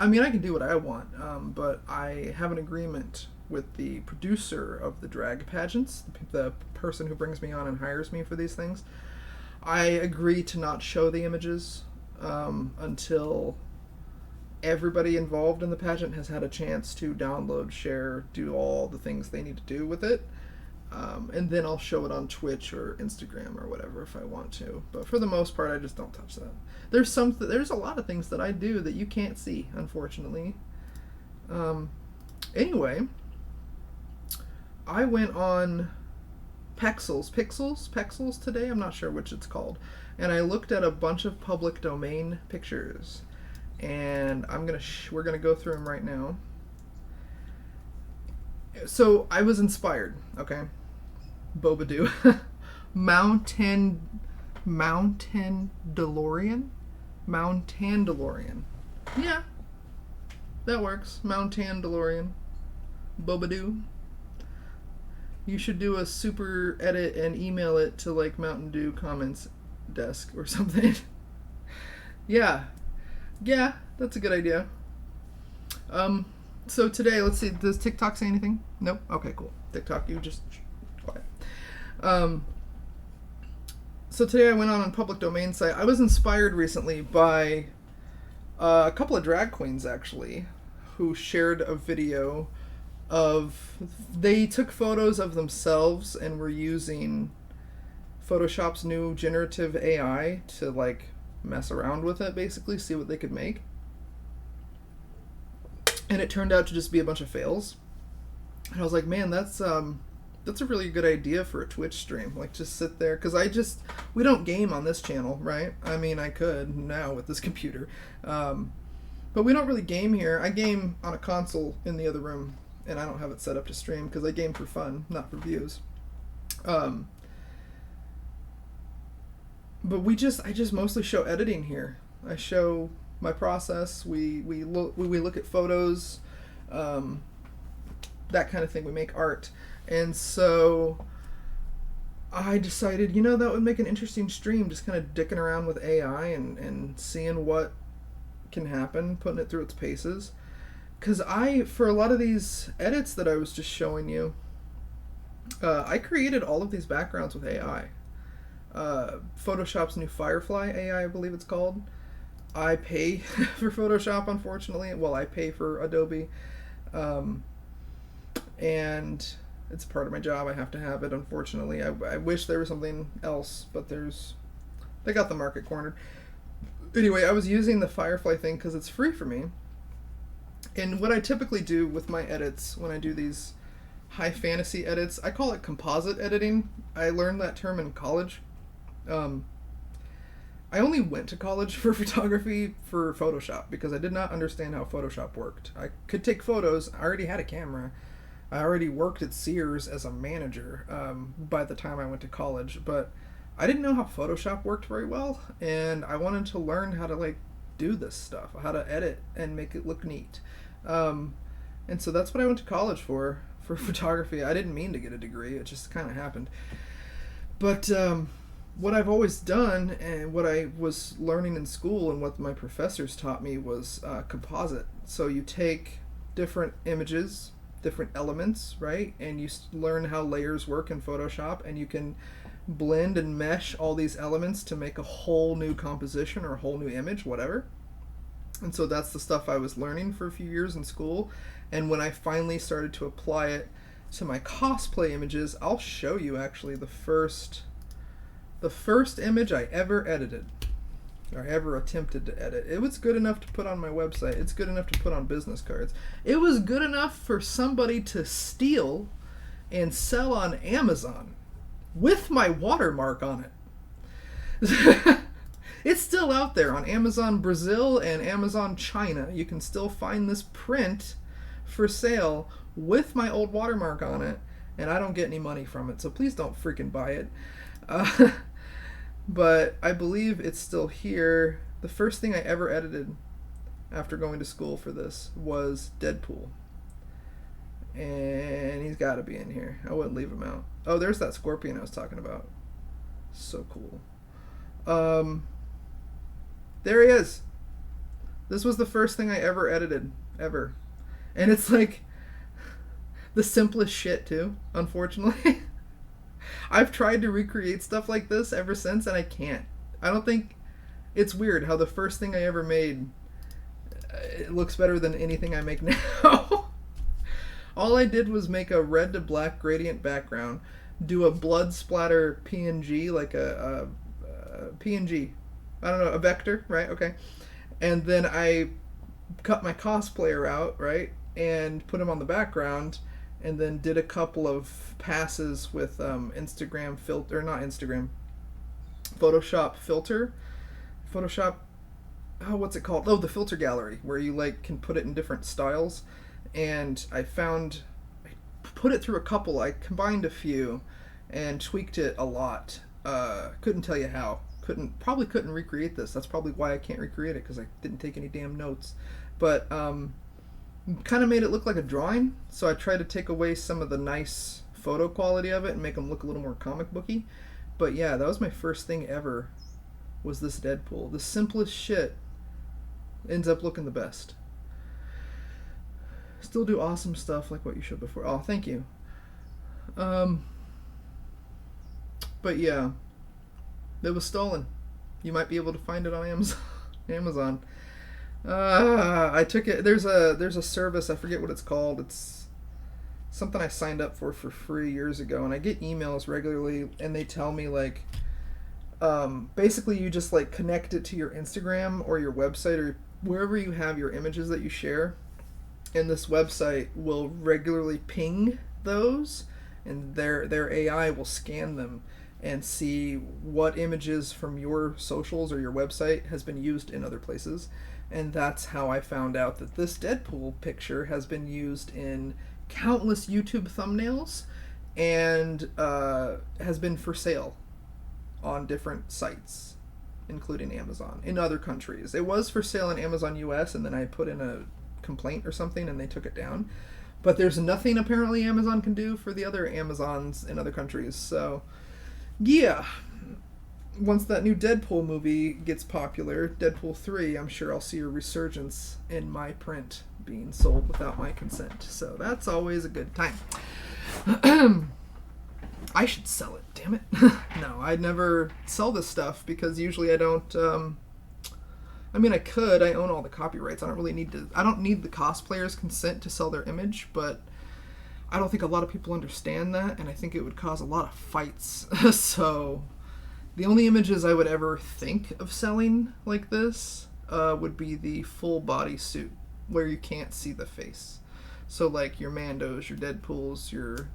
can do what I want, but I have an agreement with the producer of the drag pageants, the person who brings me on and hires me for these things. I agree to not show the images until everybody involved in the pageant has had a chance to download, share, do all the things they need to do with it. And then I'll show it on Twitch or Instagram or whatever if I want to. But for the most part, I just don't touch that. There's a lot of things that I do that you can't see, unfortunately. Anyway, I went on Pexels today. I'm not sure which it's called. And I looked at a bunch of public domain pictures. And we're gonna go through them right now. So I was inspired, okay? Bobadoo. Mountain DeLorean? Mountain DeLorean. Yeah. That works. Mountain DeLorean. Bobadoo. You should do a super edit and email it to like Mountain Dew comments desk or something. Yeah. Yeah, that's a good idea. So today, let's see, does TikTok say anything? Nope. Okay, cool. TikTok, you just quiet. So today I went on a public domain site. I was inspired recently by a couple of drag queens, actually, who shared a video of, they took photos of themselves and were using Photoshop's new generative AI to, like, mess around with it, basically, see what they could make. And it turned out to just be a bunch of fails. And I was like, man, that's a really good idea for a Twitch stream. Like, just sit there, because we don't game on this channel, right? I mean, I could now with this computer. But we don't really game here. I game on a console in the other room, and I don't have it set up to stream, because I game for fun, not for views. But I just mostly show editing here. I show my process. We look at photos, that kind of thing. We make art. And so I decided, that would make an interesting stream, just kind of dicking around with AI and seeing what can happen, putting it through its paces. Because for a lot of these edits that I was just showing you, I created all of these backgrounds with AI. Photoshop's new Firefly AI, I believe it's called. I pay for Photoshop, unfortunately. Well, I pay for Adobe. And it's part of my job. I have to have it, unfortunately. I wish there was something else, but they got the market cornered. Anyway, I was using the Firefly thing because it's free for me. And what I typically do with my edits, when I do these high fantasy edits, I call it composite editing. I learned that term in college. I only went to college for photography for Photoshop because I did not understand how Photoshop worked. I could take photos. I already had a camera. I already worked at Sears as a manager by the time I went to college, but I didn't know how Photoshop worked very well, and I wanted to learn how to do this stuff, how to edit and make it look neat. And so that's what I went to college for photography. I didn't mean to get a degree. It just kind of happened. But what I've always done, and what I was learning in school and what my professors taught me, was composite. So you take different images, different elements, right? And you learn how layers work in Photoshop, and you can blend and mesh all these elements to make a whole new composition or a whole new image, whatever. And so that's the stuff I was learning for a few years in school. And when I finally started to apply it to my cosplay images, I'll show you actually the first image I ever edited, or ever attempted to edit. It was good enough to put on my website. It's good enough to put on business cards. It was good enough for somebody to steal and sell on Amazon with my watermark on it. It's still out there on Amazon Brazil and Amazon China. You can still find this print for sale with my old watermark on it, and I don't get any money from it, so please don't freaking buy it. But I believe it's still here. The first thing I ever edited after going to school for this was Deadpool. And he's got to be in here. I wouldn't leave him out. Oh, there's that scorpion I was talking about. So cool. There he is. This was the first thing I ever edited, ever. And it's like, The simplest shit too, unfortunately. I've tried to recreate stuff like this ever since, and I can't. I don't think it's weird how the first thing I ever made it looks better than anything I make now. All I did was make a red to black gradient background, do a blood splatter PNG, like a PNG. I don't know, a vector, right? Okay. And then I cut my cosplayer out, right? And put him on the background, and then did a couple of passes with Instagram filter, not Instagram, Photoshop filter. Photoshop, oh, what's it called? Oh, the filter gallery, where you like can put it in different styles. And I put it through a couple, I combined a few and tweaked it a lot. Couldn't tell you how. Probably couldn't recreate this. That's probably why I can't recreate it, because I didn't take any damn notes. But kind of made it look like a drawing, so I tried to take away some of the nice photo quality of it and make them look a little more comic booky. But yeah, that was my first thing ever, was this Deadpool. The simplest shit ends up looking the best. Still do awesome stuff like what you showed before. Oh, thank you. But yeah, it was stolen. You might be able to find it on Amazon. I took it. There's a service. I forget what it's called. It's something I signed up for free years ago, and I get emails regularly, and they tell me like, basically you just like connect it to your Instagram or your website or wherever you have your images that you share, and this website will regularly ping those, and their AI will scan them and see what images from your socials or your website has been used in other places. And that's how I found out that this Deadpool picture has been used in countless YouTube thumbnails and has been for sale on different sites, including Amazon, in other countries. It was for sale on Amazon US, and then I put in a complaint or something and they took it down. But there's nothing apparently Amazon can do for the other Amazons in other countries. So yeah, once that new Deadpool movie gets popular, Deadpool 3, I'm sure I'll see a resurgence in my print being sold without my consent. So that's always a good time. I should sell it, damn it. No, I'd never sell this stuff because usually I don't... I mean, I could. I own all the copyrights. I don't need the cosplayer's consent to sell their image, but I don't think a lot of people understand that, and I think it would cause a lot of fights. So the only images I would ever think of selling like this would be the full body suit where you can't see the face. So like your Mandos, your Deadpools, your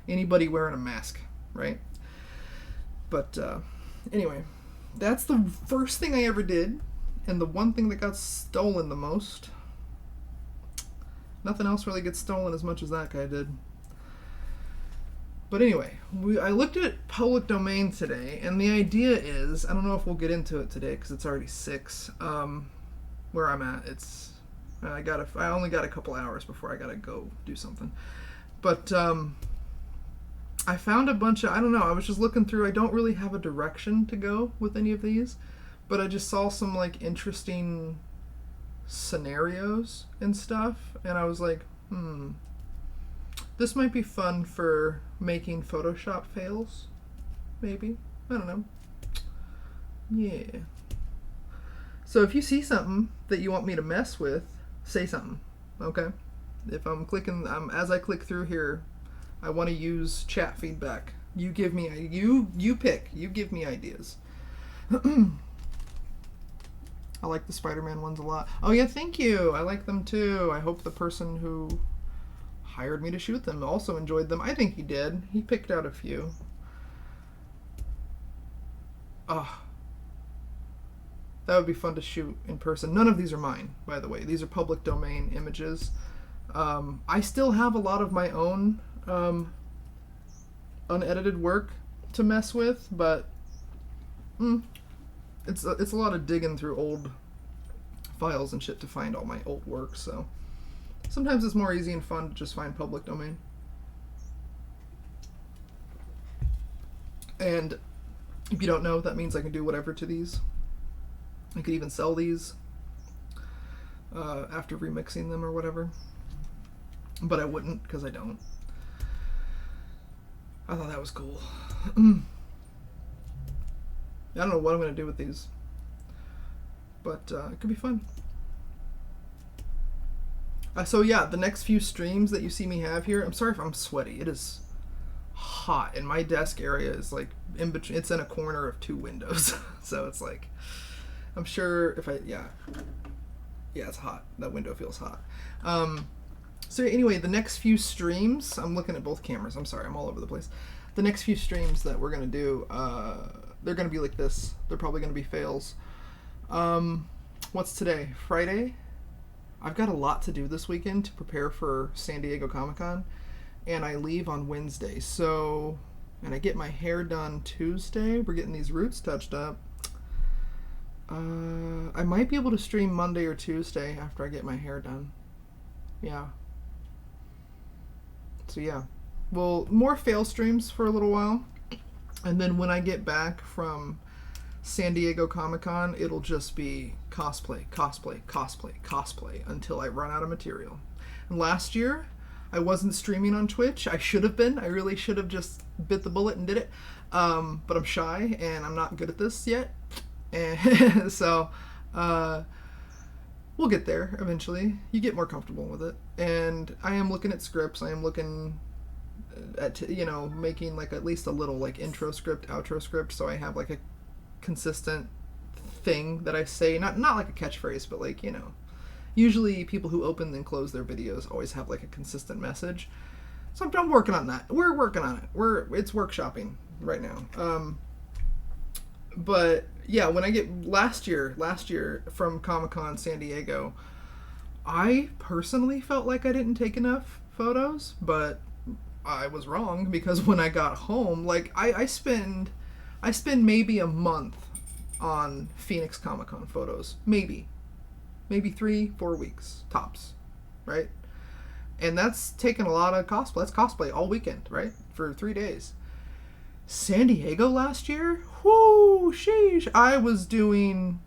anybody wearing a mask, right? But anyway, that's the first thing I ever did, and the one thing that got stolen the most. Nothing else really gets stolen as much as that guy did. But anyway, I looked at public domain today, and the idea is, I don't know if we'll get into it today because it's already 6. Where I'm at, I only got a couple hours before I gotta go do something. But I found a bunch of, I don't know, I was just looking through. I don't really have a direction to go with any of these, but I just saw some like interesting scenarios and stuff, and I was like, this might be fun for making Photoshop fails, maybe. I don't know. Yeah. So if you see something that you want me to mess with, say something, okay? If I'm clicking, as I click through here, I want to use chat feedback. You give me, you pick, you give me ideas. I like the Spider-Man ones a lot. Oh yeah, thank you. I like them too. I hope the person who hired me to shoot them also enjoyed them. I think he did. He picked out a few. Oh, that would be fun to shoot in person. None of these are mine, by the way. These are public domain images. I still have a lot of my own unedited work to mess with, but it's a lot of digging through old files and shit to find all my old work, so sometimes it's more easy and fun to just find public domain. And if you don't know, that means I can do whatever to these. I could even sell these after remixing them or whatever. but I wouldn't because I don't. I thought that was cool. I don't know what I'm going to do with these, but it could be fun. So yeah, the next few streams that you see me have here, I'm sorry if I'm sweaty. It is hot, and my desk area is like in between. It's in a corner of 2 windows, so it's like, I'm sure if yeah, it's hot. That window feels hot. So anyway, the next few streams, I'm looking at both cameras. I'm sorry, I'm all over the place. The next few streams that we're gonna do, they're gonna be like this. They're probably gonna be fails. What's today? Friday? I've got a lot to do this weekend to prepare for San Diego Comic-Con, and I leave on Wednesday. So, and I get my hair done Tuesday. We're getting these roots touched up. I might be able to stream Monday or Tuesday after I get my hair done. Yeah. So yeah. Well, more fail streams for a little while. And then when I get back from San Diego Comic-Con, it'll just be cosplay, cosplay, cosplay, cosplay until I run out of material. And last year, I wasn't streaming on Twitch. I should have been. I really should have just bit the bullet and did it. But I'm shy and I'm not good at this yet. And so we'll get there eventually. You get more comfortable with it. And I am looking at scripts. I am looking at, making like at least a little like intro script, outro script, so I have like a consistent thing that I say, not like a catchphrase, but like, usually people who open and close their videos always have like a consistent message. So I'm working on that. We're working on it. It's workshopping right now. But yeah, when I get last year from Comic-Con San Diego, I personally felt like I didn't take enough photos, but I was wrong, because when I got home, like I spend maybe a month on Phoenix Comic-Con photos. Maybe 3-4 weeks tops, right? And that's taken a lot of cosplay. That's cosplay all weekend, right? For 3 days. San Diego last year, whoo, sheesh. I was doing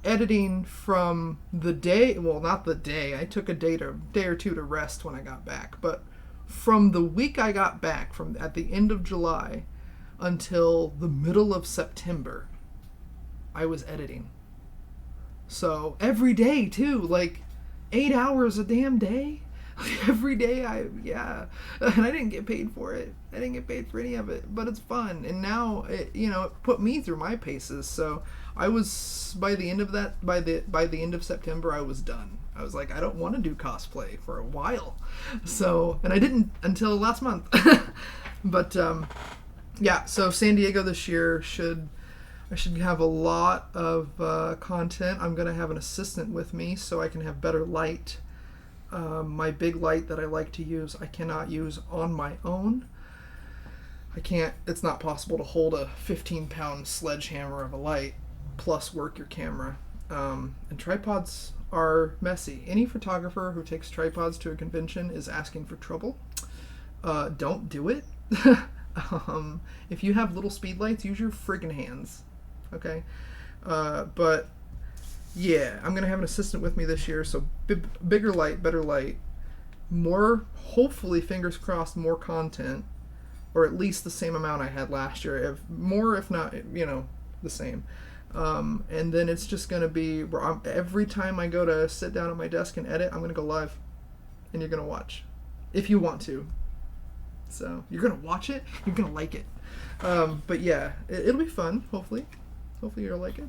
editing from the day, well, not the day. I took a day or two to rest when I got back, but from the week I got back, from at the end of July until the middle of September, I was editing. So every day too, like 8 hours a damn day. Every day, and I didn't get paid for it. I didn't get paid for any of it, but it's fun. And now it put me through my paces. So I was, by the end of September, I was done. I was like, I don't want to do cosplay for a while. So, and I didn't until last month. But yeah, so San Diego this year I should have a lot of content. I'm gonna have an assistant with me so I can have better light. My big light that I like to use, I cannot use on my own. It's not possible to hold a 15-pound sledgehammer of a light plus work your camera. And tripods are messy. Any photographer who takes tripods to a convention is asking for trouble. Don't do it. If you have little speed lights, use your friggin' hands. Okay? But yeah, I'm going to have an assistant with me this year, so bigger light, better light, more, hopefully, fingers crossed, more content, or at least the same amount I had last year, if not, the same. And then it's just going to be, every time I go to sit down at my desk and edit, I'm going to go live, and you're going to watch, if you want to. So, you're going to watch it, you're going to like it. But yeah, it'll be fun, hopefully. Hopefully you'll like it.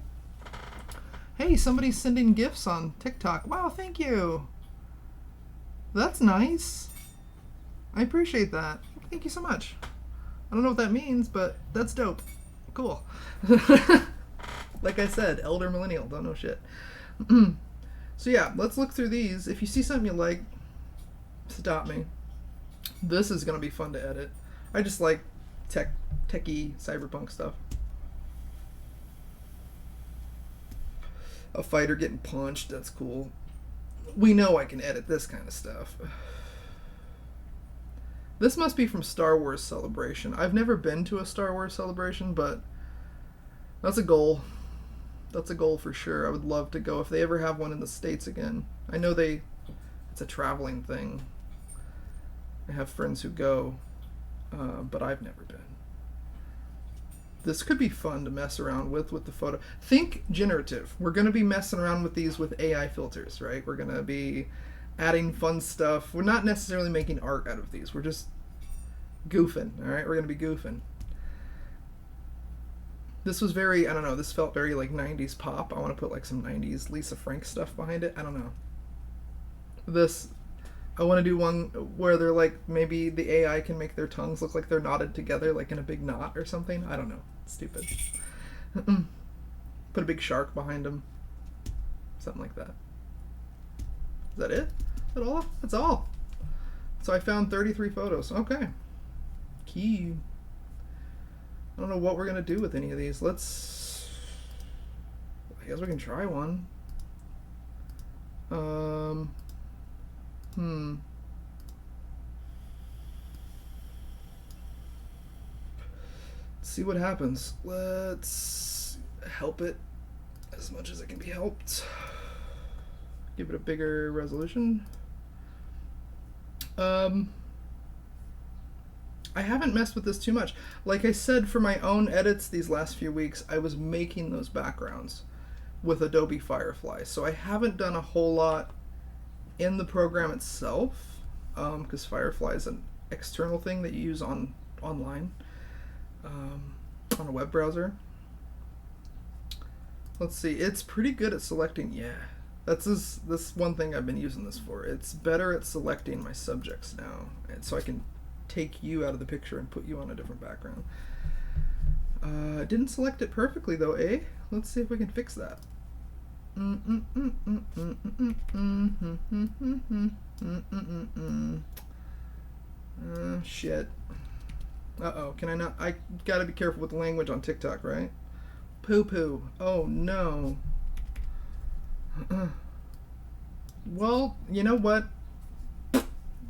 Hey, somebody's sending gifts on TikTok. Wow, thank you. That's nice. I appreciate that. Thank you so much. I don't know what that means, but that's dope. Cool. Like I said, elder millennial, don't know shit. So yeah, let's look through these. If you see something you like, stop me. This is going to be fun to edit. I just like techie cyberpunk stuff. A fighter getting punched, that's cool. We know I can edit this kind of stuff. This must be from Star Wars Celebration. I've never been to a Star Wars Celebration, but that's a goal. That's a goal for sure. I would love to go if they ever have one in the States again. I know it's a traveling thing. I have friends who go, but I've never been. This could be fun to mess around with the photo. Think generative. We're going to be messing around with these with AI filters, right? We're going to be adding fun stuff. We're not necessarily making art out of these. We're just goofing, all right? We're going to be goofing. This was very, I don't know, this felt very like 90s pop. I want to put like some 90s Lisa Frank stuff behind it. I don't know. This, I want to do one where they're like, maybe the AI can make their tongues look like they're knotted together, like in a big knot or something. I don't know. It's stupid. Put a big shark behind them. Something like that. Is that it? Is that all? That's all. So I found 33 photos. Okay. Key. I don't know what we're going to do with any of these. I guess we can try one. See what happens. Let's help it as much as it can be helped. Give it a bigger resolution. I haven't messed with this too much. Like I said, for my own edits these last few weeks, I was making those backgrounds with Adobe Firefly. So I haven't done a whole lot in the program itself, because Firefly is an external thing that you use online, on a web browser. Let's see, it's pretty good at selecting, this one thing I've been using this for. It's better at selecting my subjects now, and so I can take you out of the picture and put you on a different background. Didn't select it perfectly though, eh? Let's see if we can fix that. Shit. Uh-oh, can I not? I gotta be careful with the language on TikTok, right? Poo-poo. Oh, no. Well, you know what?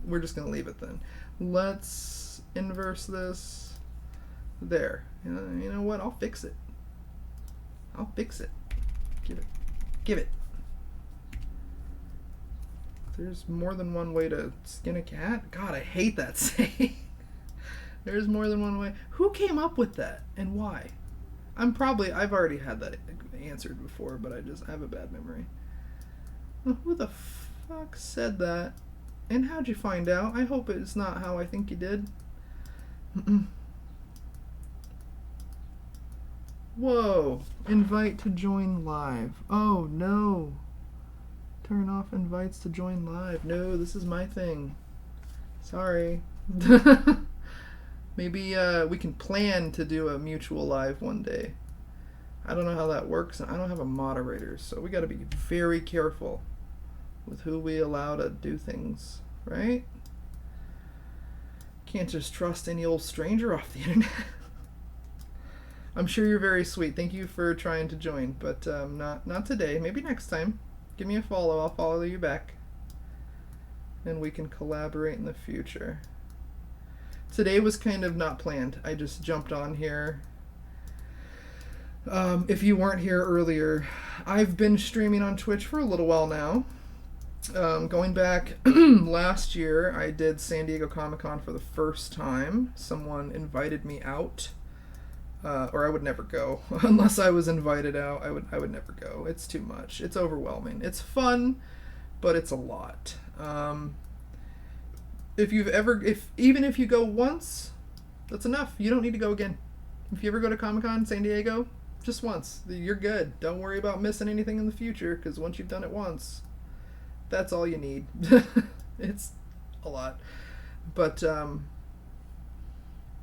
We're just gonna leave it then. Let's inverse this. There. You know what? I'll fix it. I'll fix it. Give it. There's more than one way to skin a cat? God, I hate that saying. There's more than one way. Who came up with that and why? I've already had that answered before, but I have a bad memory. Well, who the fuck said that? And how'd you find out? I hope it's not how I think you did. Whoa. Invite to join live. Oh, no. Turn off invites to join live. No, this is my thing. Sorry. Maybe we can plan to do a mutual live one day. I don't know how that works, and I don't have a moderator, so we got to be very careful with who we allow to do things, right? Can't just trust any old stranger off the internet. I'm sure you're very sweet. Thank you for trying to join, but not today. Maybe next time. Give me a follow. I'll follow you back, and we can collaborate in the future. Today was kind of not planned. I just jumped on here. If you weren't here earlier, I've been streaming on Twitch for a little while now. Going back last year, I did San Diego Comiccon for the first time. Someone invited me out, or I would never go unless I was invited out. I would never go. It's too much. It's overwhelming. It's fun, but it's a lot. Even if you go once, that's enough. You don't need to go again. If you ever go to Comic-Con San Diego, just once, you're good. Don't worry about missing anything in the future, because once you've done it once, that's all you need. It's a lot. But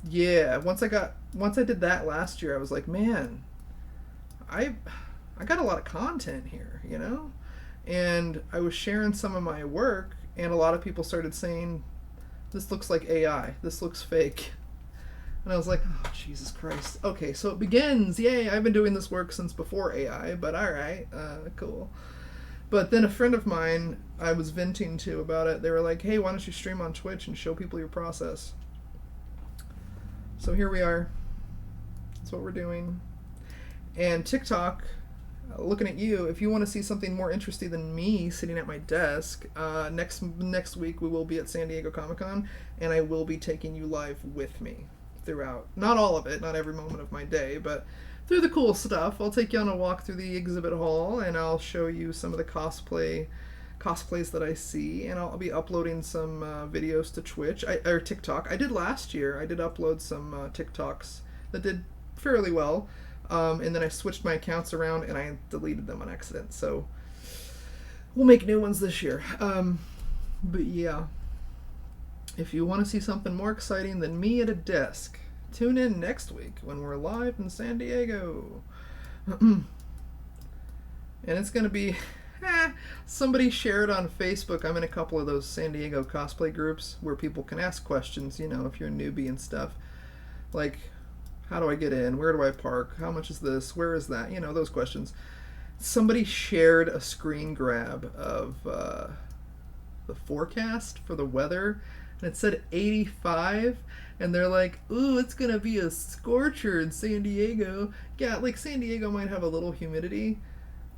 yeah, once I did that last year, I was like, man, I got a lot of content here, you know? And I was sharing some of my work, and a lot of people started saying, this looks like AI. This looks fake. And I was like, oh, Jesus Christ. Okay, so it begins. Yay, I've been doing this work since before AI, but all right, cool. But then a friend of mine I was venting to about it, they were like, hey, why don't you stream on Twitch and show people your process? So here we are. That's what we're doing. And TikTok, looking at you, if you want to see something more interesting than me sitting at my desk, next week we will be at San Diego Comiccon, and I will be taking you live with me throughout. Not all of it, not every moment of my day, but through the cool stuff. I'll take you on a walk through the exhibit hall, and I'll show you some of the cosplays that I see, and I'll be uploading some videos to Twitch or TikTok. I did last year. I did upload some TikToks that did fairly well, and then I switched my accounts around and I deleted them on accident. So we'll make new ones this year. But yeah, if you want to see something more exciting than me at a desk, tune in next week when we're live in San Diego. And it's going to be... somebody shared on Facebook. I'm in a couple of those San Diego cosplay groups where people can ask questions, you know, if you're a newbie and stuff. Like, how do I get in? Where do I park? How much is this? Where is that? You know, those questions. Somebody shared a screen grab of the forecast for the weather, and it said 85, and they're like, ooh, it's gonna be a scorcher in San Diego. Yeah, like San Diego might have a little humidity,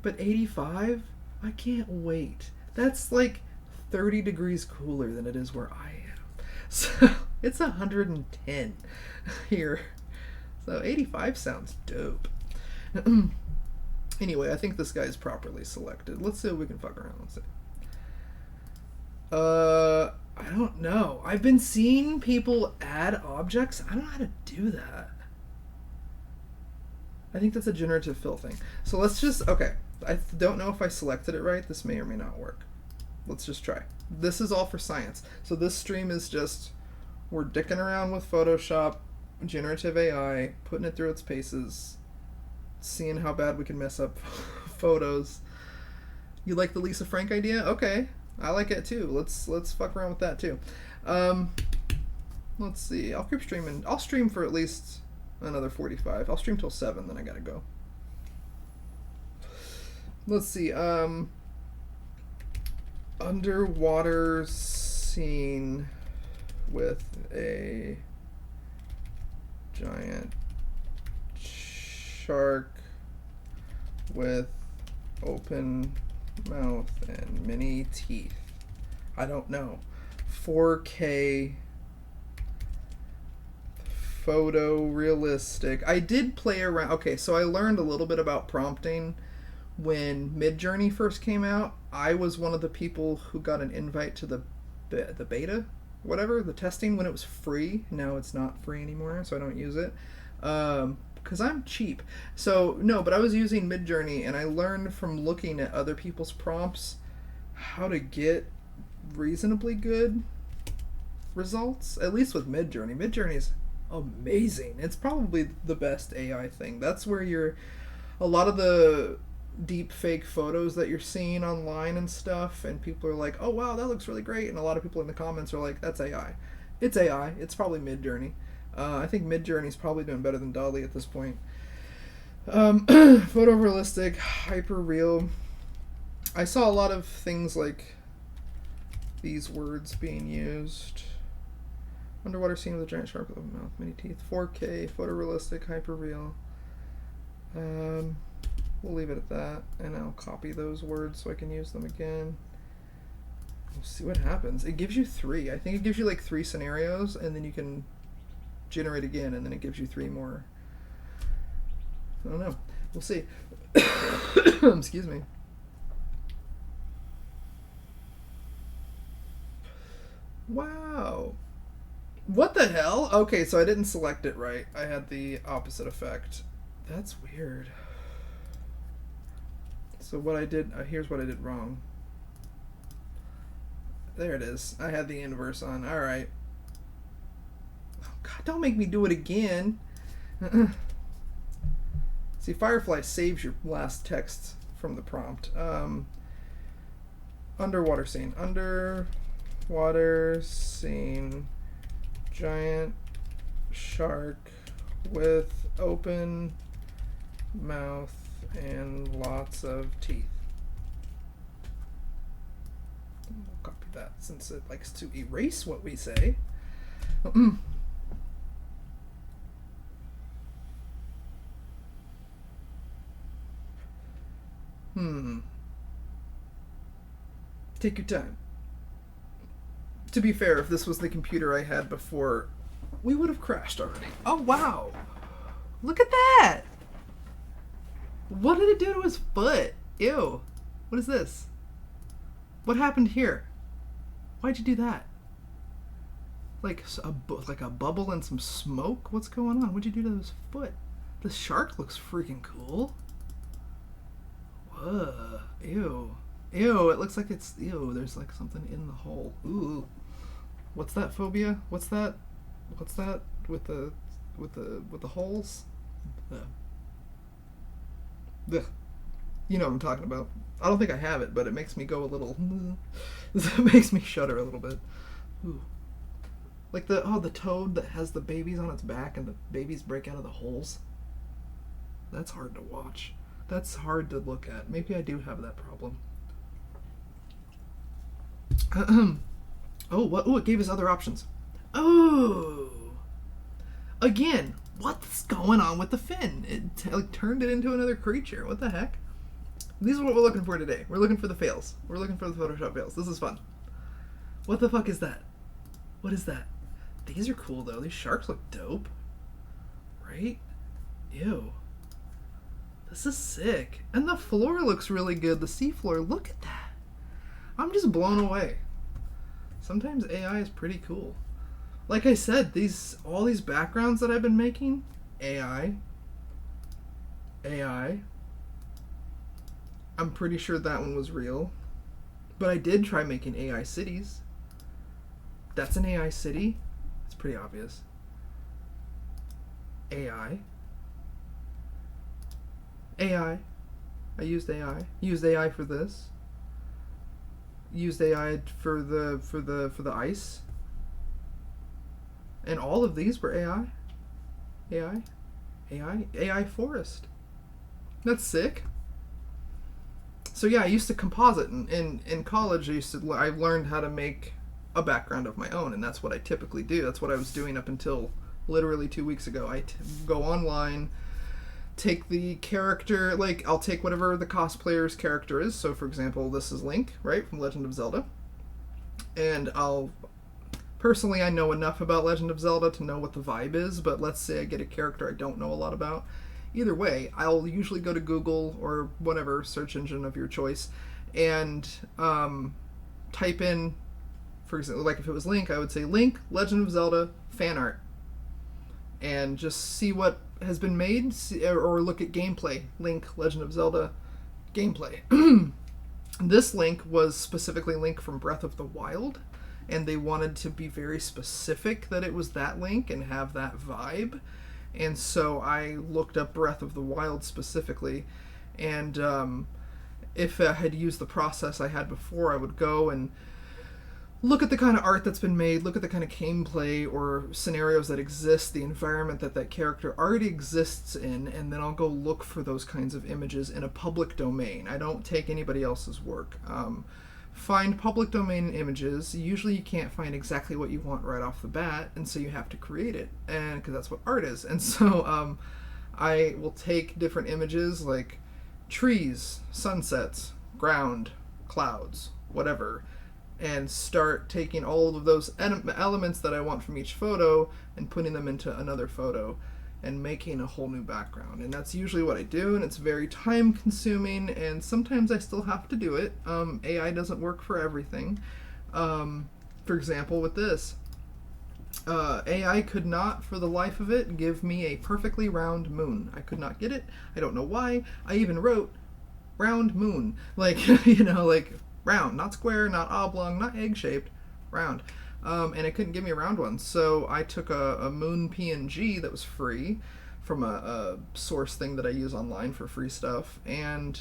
but 85? I can't wait. That's like 30 degrees cooler than it is where I am. So it's 110 here. So 85 sounds dope. Anyway, I think this guy's properly selected. Let's see if we can fuck around. Let's see. I don't know. I've been seeing people add objects. I don't know how to do that. I think that's a generative fill thing. So let's just, okay. I don't know if I selected it right. This may or may not work. Let's just try. This is all for science. So this stream is just, we're dicking around with Photoshop, generative AI, putting it through its paces, seeing how bad we can mess up photos. You like the Lisa Frank idea? Okay. I like it too. Let's fuck around with that too. Let's see. I'll keep streaming. I'll stream for at least another 45. I'll stream till 7, then I gotta go. Let's see, underwater scene with a giant shark with open mouth and many teeth. I don't know. 4K photorealistic. I did play around. Okay, so I learned a little bit about prompting when Midjourney first came out. I was one of the people who got an invite to the beta, whatever, the testing when it was free. Now it's not free anymore, so I don't use it because I'm cheap. So no, but I was using Midjourney, and I learned from looking at other people's prompts how to get reasonably good results, at least with Midjourney. Midjourney's amazing. It's probably the best AI thing. That's where a lot of the deep fake photos that you're seeing online and stuff, and people are like, oh wow, that looks really great, and a lot of people in the comments are like, that's AI. It's AI. It's probably Midjourney. I think Midjourney's probably doing better than DALL-E at this point. Photorealistic, hyper real. I saw a lot of things like these words being used. Underwater scene with a giant shark with open mouth, many teeth. 4K, photorealistic, hyper real. We'll leave it at that, and I'll copy those words so I can use them again. We'll see what happens. It gives you 3. I think it gives you like 3 scenarios, and then you can generate again, and then it gives you 3 more. I don't know. We'll see. Excuse me. Wow. What the hell? Okay, so I didn't select it right. I had the opposite effect. That's weird. So what I did, here's what I did wrong. There it is. I had the inverse on. Alright. Oh God, don't make me do it again. See, Firefly saves your last text from the prompt. Underwater scene. Underwater scene. Giant shark with open mouth and lots of teeth. We'll copy that since it likes to erase what we say. Take your time. To be fair, if this was the computer I had before, we would have crashed already. Oh, wow. Look at that. What did it do to his foot? Ew. What is this? What happened here? Why'd you do that? Like a bubble and some smoke? What's going on? What'd you do to his foot? The shark looks freaking cool. Whoa. Ew. Ew, it looks like it's... Ew, there's like something in the hole. Ooh. What's that phobia? What's that? What's that with the holes? Ugh. You know what I'm talking about. I don't think I have it, but it makes me go a little... It makes me shudder a little bit. Ooh. Like the toad that has the babies on its back and the babies break out of the holes. That's hard to watch. That's hard to look at. Maybe I do have that problem. Oh, what? Oh, it gave us other options. Oh. Again, what's going on with the fin? It like turned it into another creature. What the heck? These are what we're looking for today. We're looking for the fails. We're looking for the Photoshop fails. This is fun. What the fuck is that? What is that? These are cool though. These sharks look dope. Right? Ew. This is sick. And the floor looks really good. The seafloor. Look at that. I'm just blown away. Sometimes AI is pretty cool. Like I said, all these backgrounds that I've been making, AI. I'm pretty sure that one was real. But I did try making AI cities. That's an AI city. It's pretty obvious. AI. I used AI. Used AI for this. Used AI for the ice. And all of these were AI. AI forest. That's sick. So yeah, I used to composite in college. I learned how to make a background of my own, and that's what I typically do. That's what I was doing up until literally 2 weeks ago. I go online, take the character, like I'll take whatever the cosplayer's character is. So for example, this is Link, right, from Legend of Zelda. And personally, I know enough about Legend of Zelda to know what the vibe is, but let's say I get a character I don't know a lot about. Either way, I'll usually go to Google or whatever search engine of your choice and type in, for example, like if it was Link, I would say Link, Legend of Zelda, fan art. And just see what has been made, or look at gameplay. Link, Legend of Zelda, gameplay. This Link was specifically Link from Breath of the Wild, and they wanted to be very specific that it was that Link and have that vibe. And so I looked up Breath of the Wild specifically, and if I had used the process I had before, I would go and look at the kind of art that's been made, look at the kind of gameplay or scenarios that exist, the environment that character already exists in, and then I'll go look for those kinds of images in a public domain. I don't take anybody else's work. Find public domain images. Usually you can't find exactly what you want right off the bat, and so you have to create it, and because that's what art is. And so I will take different images like trees, sunsets, ground, clouds, whatever, and start taking all of those elements that I want from each photo and putting them into another photo and making a whole new background. And that's usually what I do, and it's very time consuming, and sometimes I still have to do it. AI doesn't work for everything. For example, with this, AI could not, for the life of it, give me a perfectly round moon. I could not get it. I don't know why. I even wrote round moon. Like, like round, not square, not oblong, not egg-shaped, round. And it couldn't give me a round one. So I took a moon PNG that was free from a source thing that I use online for free stuff, and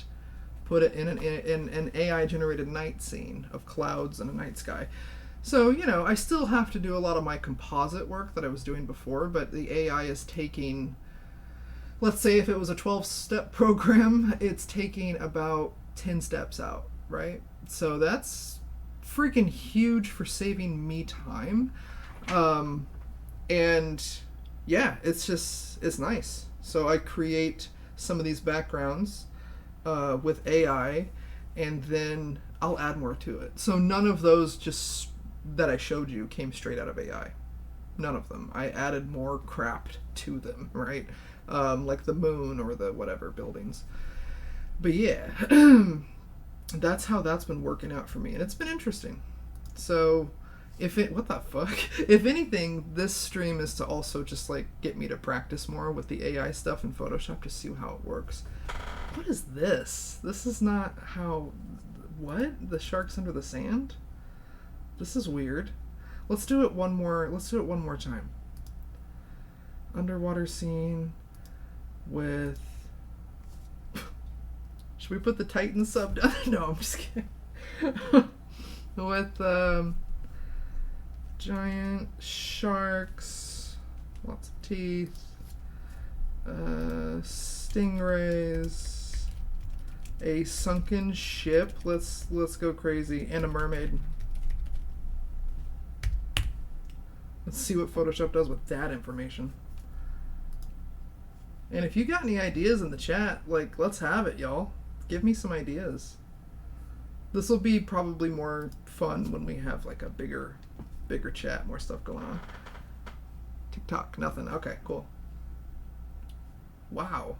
put it in an AI-generated night scene of clouds and a night sky. So, I still have to do a lot of my composite work that I was doing before, but the AI is taking, let's say if it was a 12-step program, it's taking about 10 steps out, right? So that's freaking huge for saving me time. And yeah, it's nice. So I create some of these backgrounds with AI, and then I'll add more to it. So none of those just that I showed you came straight out of AI. None of them. I added more crap to them, right? Like the moon or the whatever buildings. But yeah, that's how that's been working out for me, and it's been interesting. So, what the fuck? If anything, this stream is to also just like get me to practice more with the AI stuff in Photoshop to see how it works. What is this? This is not how. What? The sharks under the sand? This is weird. Let's do it one more. Let's do it one more time. Underwater scene with. Should we put the Titan sub down? No, I'm just kidding. With giant sharks, lots of teeth, stingrays, a sunken ship. Let's go crazy, and a mermaid. Let's see what Photoshop does with that information. And if you got any ideas in the chat, like, let's have it, y'all. Give me some ideas. This will be probably more fun when we have like a bigger chat, more stuff going on. TikTok, nothing. Okay, cool. Wow.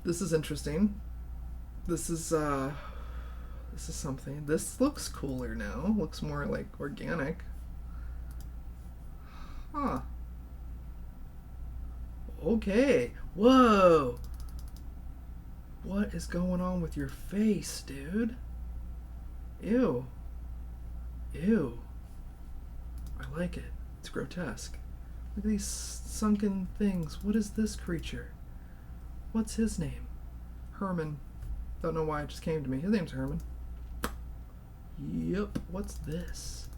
This is interesting. This is something. This looks cooler now. Looks more like organic. Huh. Okay. Whoa. What is going on with your face, dude? Ew. Ew. I like it. It's grotesque. Look at these sunken things. What is this creature? What's his name? Herman. Don't know why it just came to me. His name's Herman. Yep. What's this?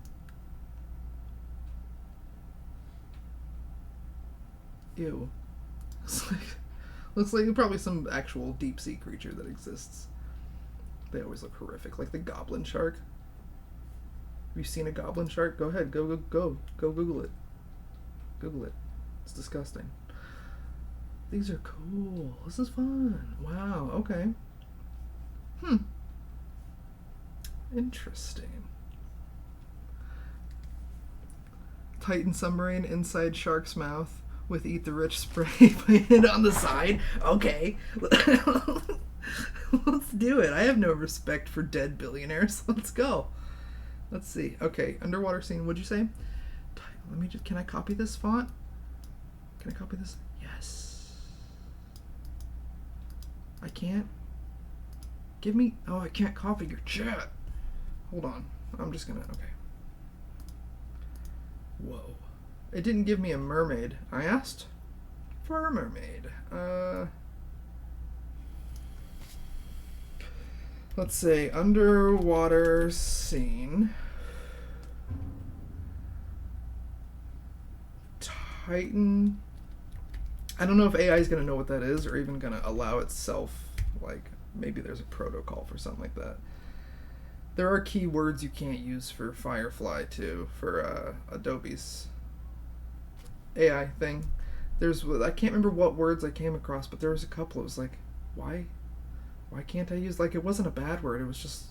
Ew. Looks like probably some actual deep sea creature that exists. They always look horrific, like the goblin shark. Have you seen a goblin shark? Go ahead, go Google it. Google it. It's disgusting. These are cool. This is fun. Wow. Okay. Interesting. Titan submarine inside shark's mouth with Eat the Rich spray painted on the side. Okay. Let's do it. I have no respect for dead billionaires. Let's go. Let's see. Okay, underwater scene. What'd you say? Let me just. Can I copy this font? Can I copy this? Yes. I can't. Give me. Oh, I can't copy your chat. Hold on. I'm just gonna. Okay. Whoa. It didn't give me a mermaid. I asked for a mermaid. Let's say underwater scene. Titan. I don't know if AI is going to know what that is or even going to allow itself, like, maybe there's a protocol for something like that. There are keywords you can't use for Firefly, too, for Adobe's AI thing. I can't remember what words I came across, but there was a couple. It was like, why can't I use, like, it wasn't a bad word. It was just,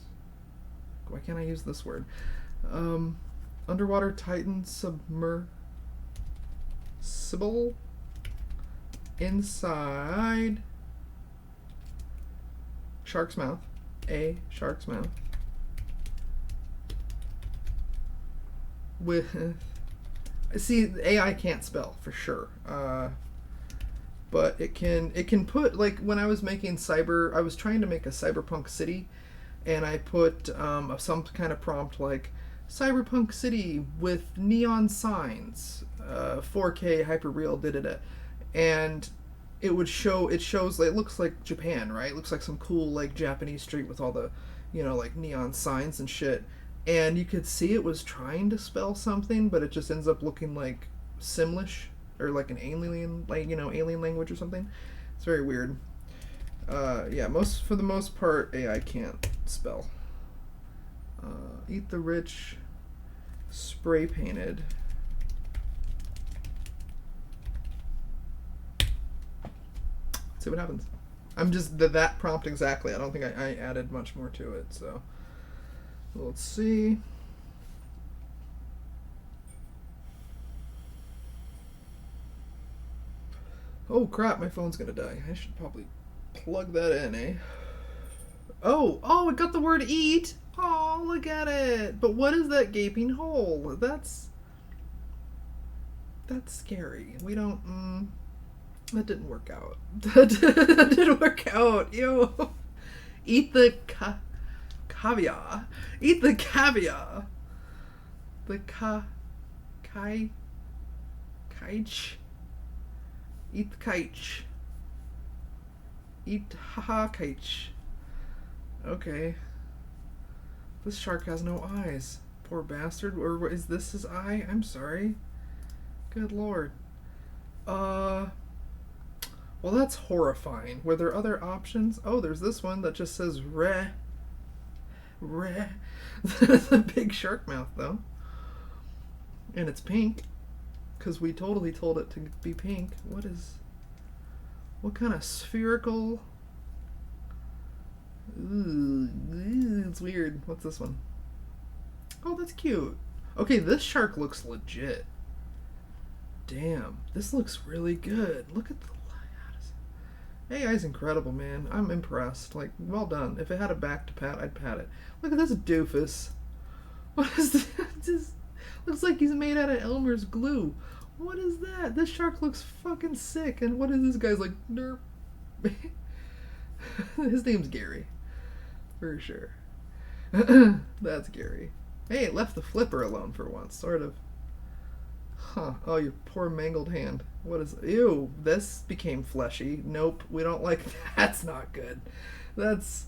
why can't I use this word? Underwater Titan submersible inside shark's mouth. A shark's mouth. With, see, AI can't spell for sure, but it can put, like, when I was making I was trying to make a cyberpunk city, and I put some kind of prompt like cyberpunk city with neon signs, 4K hyperreal, and it shows, like, it looks like Japan, right? It looks like some cool, like, Japanese street with all the, like, neon signs and shit. And you could see it was trying to spell something, but it just ends up looking like Simlish or like an alien, like, alien language or something. It's very weird. Yeah, for the most part, AI can't spell. Eat the Rich, spray painted. See what happens. I'm just that prompt exactly. I don't think I added much more to it. So let's see. Oh crap! My phone's gonna die. I should probably plug that in, eh? Oh! It got the word eat. Oh, look at it. But what is that gaping hole? That's scary. We don't. That didn't work out. That didn't work out. Yo. Eat the caviar. Eat the caviar. The kaich. Eat the kaich. Eat haha kaich. Okay. This shark has no eyes. Poor bastard. Or is this his eye? I'm sorry. Good lord. Well, that's horrifying. Were there other options? Oh, there's this one that just says re. That's a big shark mouth, though. And it's pink. Because we totally told it to be pink. What kind of spherical... Ooh, it's weird. What's this one? Oh, that's cute. Okay, this shark looks legit. Damn, this looks really good. Look at the... AI's incredible, man. I'm impressed. Like, well done. If it had a back to pat, I'd pat it. Look at this doofus. What is this? Just looks like he's made out of Elmer's glue. What is that? This shark looks fucking sick. And what is this guy's like? Derp. His name's Gary. For sure. That's Gary. Hey, it left the flipper alone for once, sort of. Huh. Oh, your poor mangled hand. What is... Ew, this became fleshy. Nope, we don't like... That's not good. That's...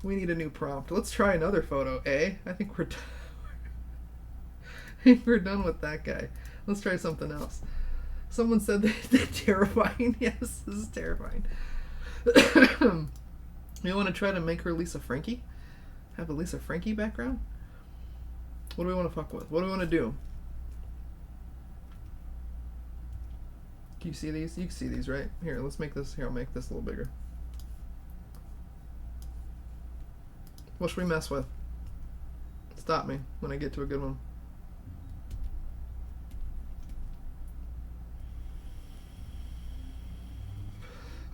We need a new prompt. Let's try another photo, eh? I think we're done. I think we're done with that guy. Let's try something else. Someone said they're terrifying. Yes, this is terrifying. You want to try to make her Lisa Frankie? Have a Lisa Frankie background? What do we want to fuck with? What do we want to do? Can you see these? You can see these, right? Here, let's make this. Here, I'll make this a little bigger. What should we mess with? Stop me when I get to a good one.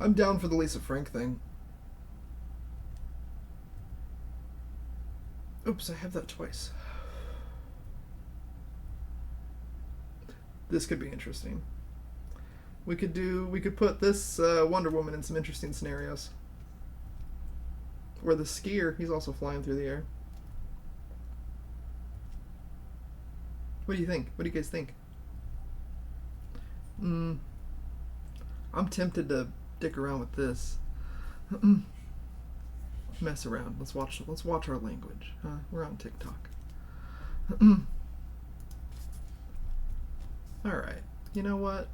I'm down for the Lisa Frank thing. Oops, I have that twice. This could be interesting. We could put this Wonder Woman in some interesting scenarios. Or the skier, he's also flying through the air. What do you think? What do you guys think? I'm tempted to dick around with this. Mess around. Let's watch our language. We're on TikTok. All right. You know what?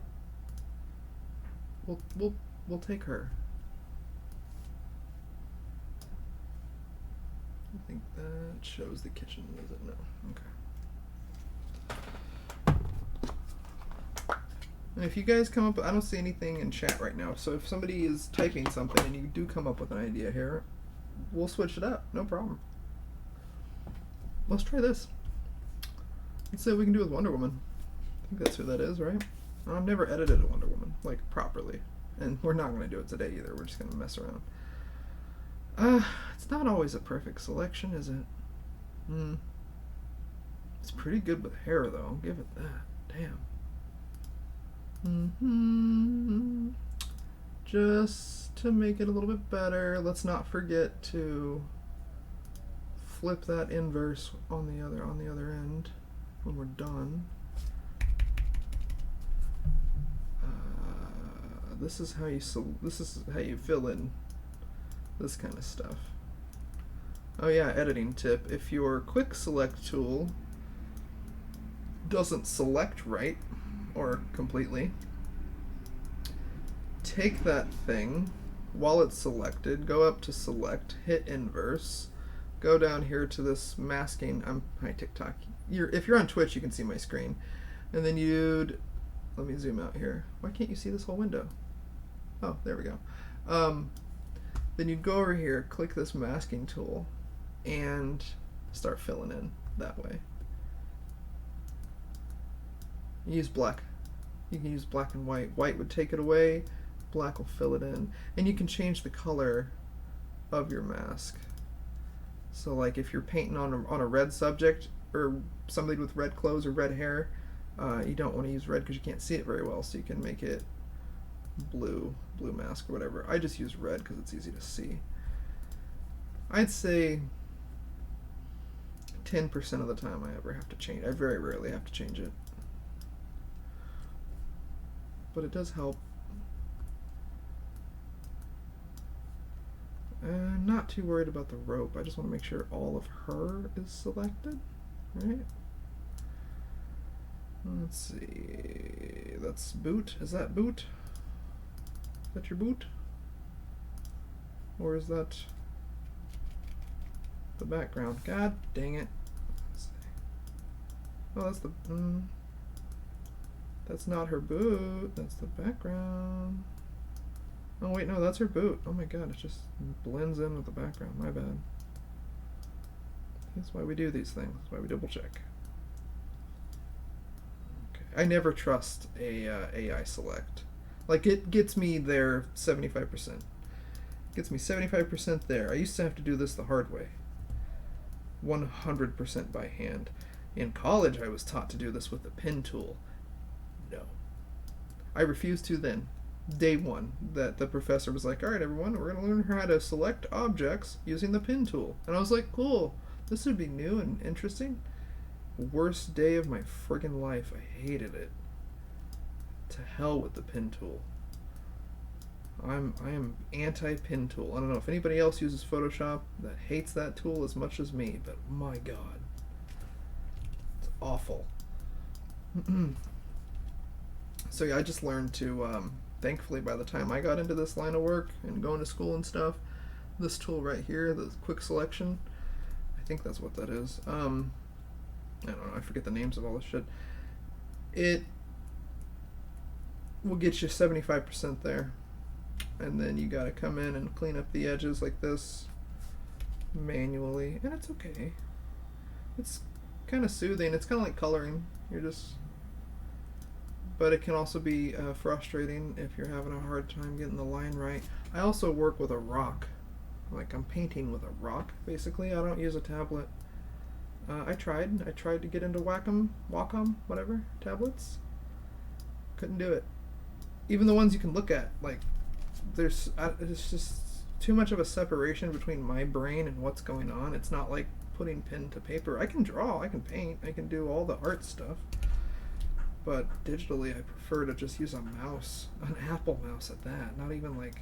We'll take her. I think that shows the kitchen, does it? No. Okay. And if you guys come up, I don't see anything in chat right now. So if somebody is typing something and you do come up with an idea here, we'll switch it up. No problem. Let's try this. Let's see what we can do with Wonder Woman. I think that's who that is, right? I've never edited a Wonder Woman, like, properly. And we're not going to do it today either. We're just going to mess around. It's not always a perfect selection, is it? It's pretty good with hair, though. I'll give it that. Damn. Just to make it a little bit better, let's not forget to flip that inverse on the other end when we're done. This is how you fill in this kind of stuff. Oh yeah, editing tip. If your quick select tool doesn't select right or completely, take that thing while it's selected, go up to select, hit inverse, go down here to this masking. Hi TikTok. If you're on Twitch, you can see my screen, and then let me zoom out here. Why can't you see this whole window? Oh, there we go. Then you'd go over here, click this masking tool, and start filling in that way. Use black. You can use black and white. White would take it away, black will fill it in. And you can change the color of your mask. So like if you're painting on a red subject, or somebody with red clothes or red hair, you don't want to use red because you can't see it very well, so you can make it blue mask or whatever. I just use red because it's easy to see. I'd say 10% of the time I ever have to change. I very rarely have to change it. But it does help. Not too worried about the rope. I just want to make sure all of her is selected, right? Let's see. That's boot. Is that boot? Is that your boot? Or is that the background? God dang it. Let's see. Oh, that's the... that's not her boot. That's the background. Oh, wait, no, that's her boot. Oh my god, it just blends in with the background. My bad. That's why we do these things. That's why we double check. Okay. I never trust a AI select. Like, it gets me there 75%. Gets me 75% there. I used to have to do this the hard way. 100% by hand. In college, I was taught to do this with the pen tool. No. I refused to then. Day one, that the professor was like, alright everyone, we're going to learn how to select objects using the pen tool. And I was like, cool, this would be new and interesting. Worst day of my friggin' life. I hated it. To hell with the pen tool. I am anti-pen tool. I don't know if anybody else uses Photoshop that hates that tool as much as me, but my god. It's awful. So yeah, I just learned to, thankfully by the time I got into this line of work and going to school and stuff, this tool right here, the quick selection, I think that's what that is. I don't know, I forget the names of all this shit. It will get you 75% there. And then you gotta come in and clean up the edges like this manually, and it's okay. It's kind of soothing. It's kind of like coloring. You're just... But it can also be frustrating if you're having a hard time getting the line right. I also work with a rock. Like, I'm painting with a rock, basically. I don't use a tablet. I tried to get into Wacom, whatever, tablets. Couldn't do it. Even the ones you can look at, like, there's, it's just too much of a separation between my brain and what's going on. It's not like putting pen to paper. I can draw, I can paint, I can do all the art stuff. But digitally, I prefer to just use a mouse, an Apple mouse at that, not even like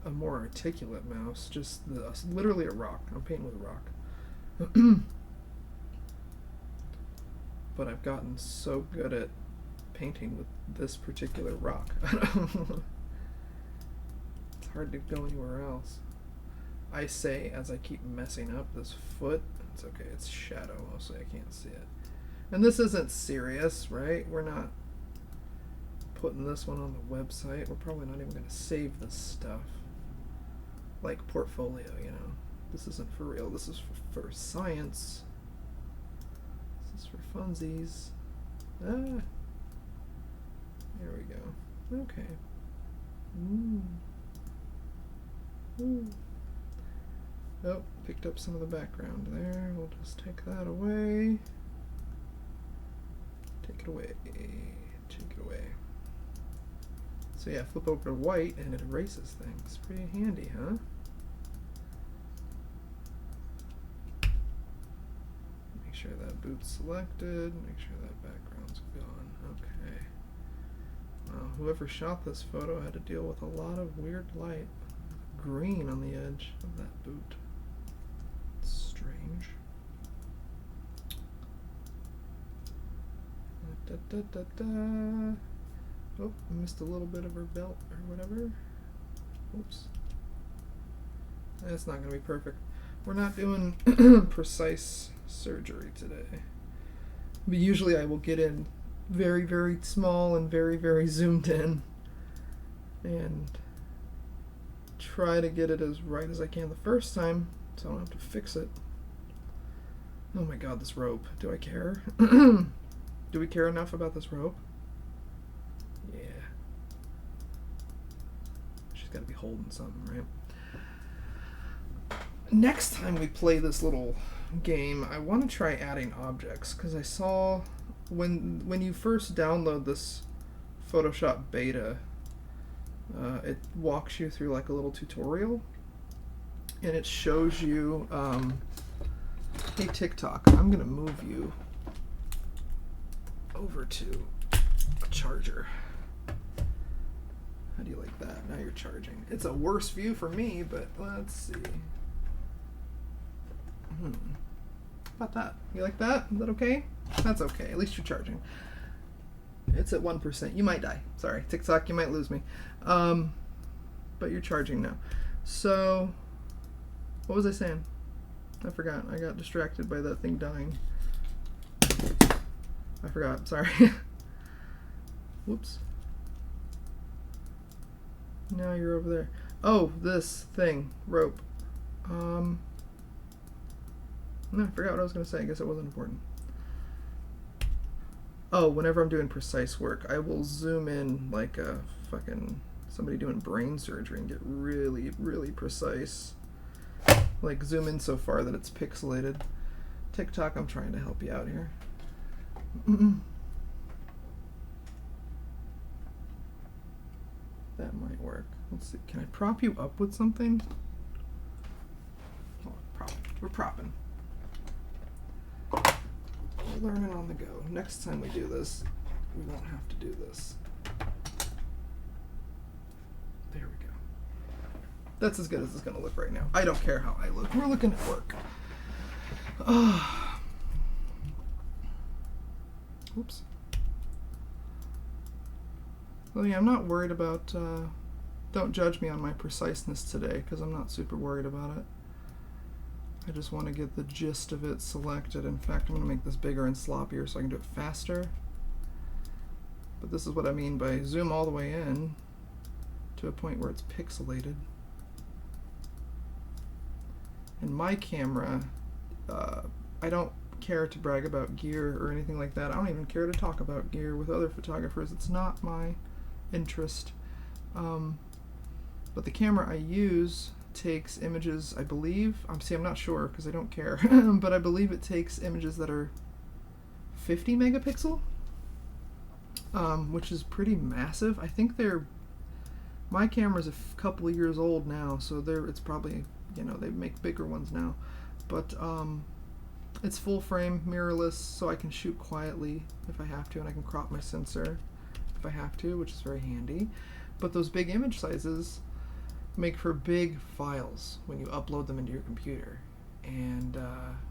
a more articulate mouse, just literally a rock. I'm painting with a rock. But I've gotten so good at painting with this particular rock. It's hard to go anywhere else. I say as I keep messing up this foot, it's okay, it's shadow mostly, I can't see it. And this isn't serious, right? We're not putting this one on the website. We're probably not even going to save this stuff. Like portfolio, you know. This isn't for real. This is for science. This is for funsies. Ah. There we go. Okay. Ooh. Ooh. Oh, picked up some of the background there. We'll just take that away. Take it away. Take it away. So yeah, flip over to white and it erases things. Pretty handy, huh? Make sure that boot's selected. Make sure that background's gone. Okay. Well, whoever shot this photo had to deal with a lot of weird light. Green on the edge of that boot. It's strange. Da, da, da, da. Oh, I missed a little bit of her belt or whatever. Oops. That's not going to be perfect. We're not doing precise surgery today. But usually I will get in very, very small and very, very zoomed in. And try to get it as right as I can the first time, so I don't have to fix it. Oh my god, this rope. Do I care? Do we care enough about this rope? Yeah. She's got to be holding something, right? Next time we play this little game, I want to try adding objects, because I saw when you first download this Photoshop beta, it walks you through like a little tutorial, and it shows you, hey TikTok, I'm going to move you over to a charger. How do you like that? Now you're charging. It's a worse view for me, but let's see. How about that? You like that? Is that okay? That's okay. At least you're charging. It's at 1%. You might die. Sorry, TikTok, you might lose me. But you're charging now. So, what was I saying? I forgot. I got distracted by that thing dying. I forgot. Sorry. Whoops. Now you're over there. Oh, this thing. Rope. No, I forgot what I was going to say. I guess it wasn't important. Oh, whenever I'm doing precise work, I will zoom in like a fucking somebody doing brain surgery and get really, really precise. Like zoom in so far that it's pixelated. TikTok, I'm trying to help you out here. That might work. Let's see. Can I prop you up with something? Oh, we're propping. We're learning on the go. Next time we do this, we won't have to do this. There we go. That's as good as it's going to look right now. I don't care how I look. We're looking at work. Oops. Well, yeah, I'm not worried about... don't judge me on my preciseness today, because I'm not super worried about it. I just want to get the gist of it selected. In fact, I'm going to make this bigger and sloppier so I can do it faster. But this is what I mean by zoom all the way in to a point where it's pixelated. And my camera, I don't care to brag about gear or anything like that. I don't even care to talk about gear with other photographers. It's not my interest. But the camera I use takes images, I believe, I'm not sure because I don't care, but I believe it takes images that are 50 megapixel, which is pretty massive. I think my camera's a couple of years old now, so it's probably, they make bigger ones now, but it's full frame, mirrorless, so I can shoot quietly if I have to, and I can crop my sensor if I have to, which is very handy. But those big image sizes make for big files when you upload them into your computer. And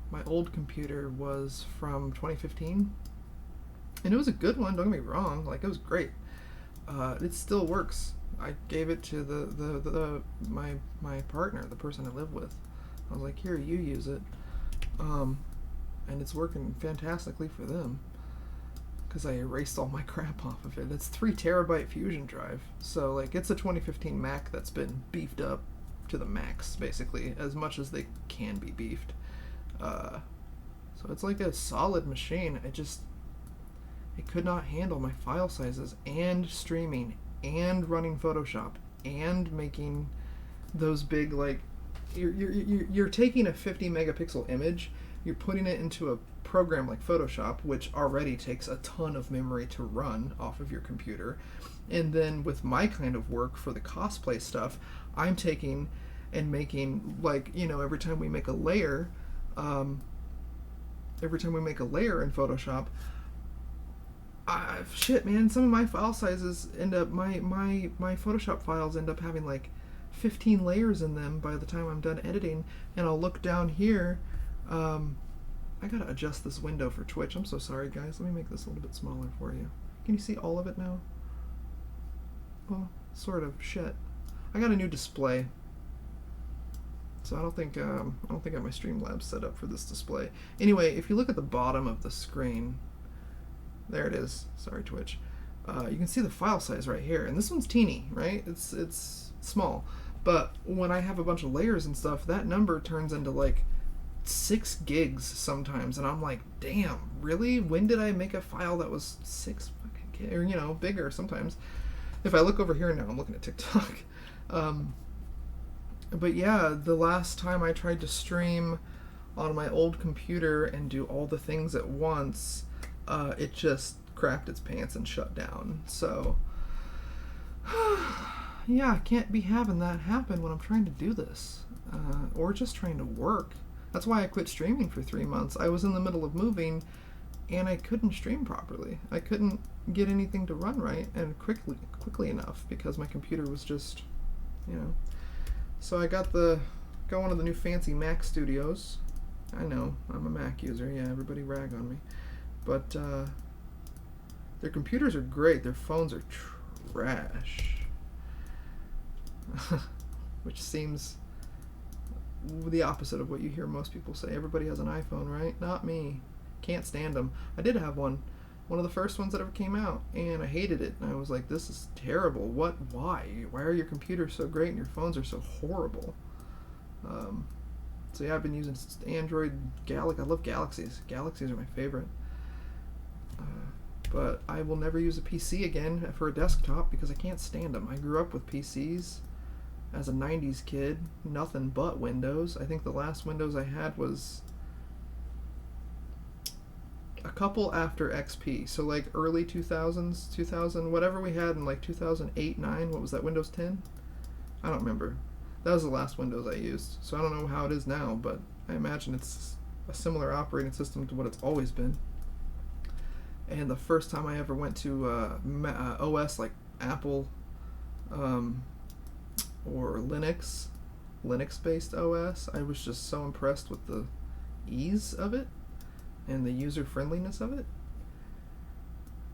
my old computer was from 2015, and it was a good one, don't get me wrong, like it was great. It still works. I gave it to my partner, the person I live with. I was like, here, you use it. And it's working fantastically for them because I erased all my crap off of it. It's 3 terabyte Fusion drive, so like it's a 2015 Mac that's been beefed up to the max, basically, as much as they can be beefed. So it's like a solid machine. It could not handle my file sizes and streaming and running Photoshop and making those big, like, you're taking a 50 megapixel image, you're putting it into a program like Photoshop, which already takes a ton of memory to run off of your computer, and then with my kind of work for the cosplay stuff, I'm taking and making, like, every time we make a layer in Photoshop, shit, man, some of my file sizes end up, my Photoshop files end up having like 15 layers in them by the time I'm done editing, and I'll look down here. I gotta adjust this window for Twitch. I'm so sorry, guys. Let me make this a little bit smaller for you. Can you see all of it now? Well, sort of. Shit. I got a new display, so I don't think I have my Streamlabs set up for this display. Anyway, if you look at the bottom of the screen, there it is. Sorry, Twitch. You can see the file size right here, and this one's teeny, right? It's small, But when I have a bunch of layers and stuff, that number turns into like 6 gigs sometimes, and I'm like, damn, really? When did I make a file that was 6 fucking gigs, or, you know, bigger sometimes? If I look over here now, I'm looking at TikTok. But yeah, the last time I tried to stream on my old computer and do all the things at once, it just crapped its pants and shut down. So yeah, I can't be having that happen when I'm trying to do this, or just trying to work. That's why I quit streaming for 3 months. I was in the middle of moving, and I couldn't stream properly. I couldn't get anything to run right and quickly enough because my computer was just, you know. So I got one of the new fancy Mac studios. I know, I'm a Mac user. Yeah, everybody rag on me. But their computers are great. Their phones are trash. Which seems the opposite of what you hear most people say. Everybody has an iPhone, right? Not me. Can't stand them. I did have one of the first ones that ever came out, and I hated it. And I was like, this is terrible. Why are your computers so great and your phones are so horrible? So yeah, I've been using Android Galaxy. I love Galaxies. Galaxies are my favorite. But I will never use a PC again for a desktop because I can't stand them. I grew up with PCs as a 90s kid, nothing but Windows. I think the last Windows I had was a couple after XP, so like early 2000s, 2000, whatever we had in like 2008, 9, what was that, Windows 10? I don't remember. That was the last Windows I used, so I don't know how it is now, but I imagine it's a similar operating system to what it's always been. And the first time I ever went to OS like Apple, or Linux-based OS, I was just so impressed with the ease of it and the user-friendliness of it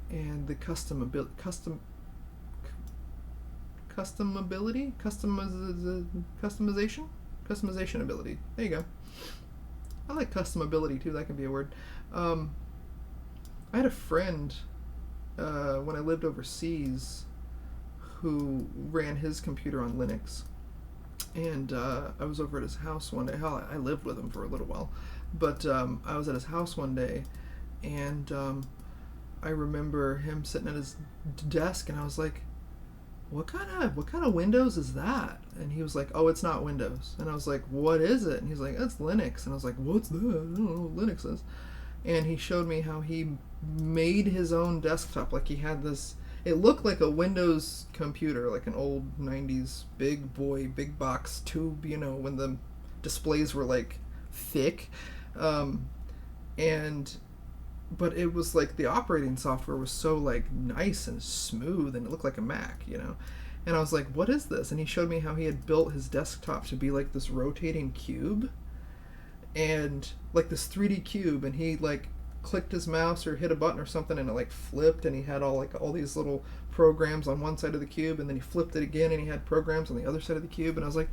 and the customization ability. There you go. I like customability too. That can be a word. I had a friend when I lived overseas who ran his computer on Linux, and I was over at his house one day. Hell, I lived with him for a little while, but I was at his house one day, and I remember him sitting at his desk, and I was like, what kind of Windows is that? And he was like, oh, it's not Windows. And I was like, what is it? And he's like, it's Linux. And I was like, what's that? I don't know what Linux is. And he showed me how he made his own desktop. Like, he had this, it looked like a Windows computer, like an old 90s big box tube, you know, when the displays were like thick. But it was like the operating software was so like nice and smooth, and it looked like a Mac, you know. And I was like, what is this? And he showed me how he had built his desktop to be like this rotating cube, and like this 3D cube, and he like clicked his mouse or hit a button or something, and it like flipped, and he had all these little programs on one side of the cube, and then he flipped it again, and he had programs on the other side of the cube. And I was like,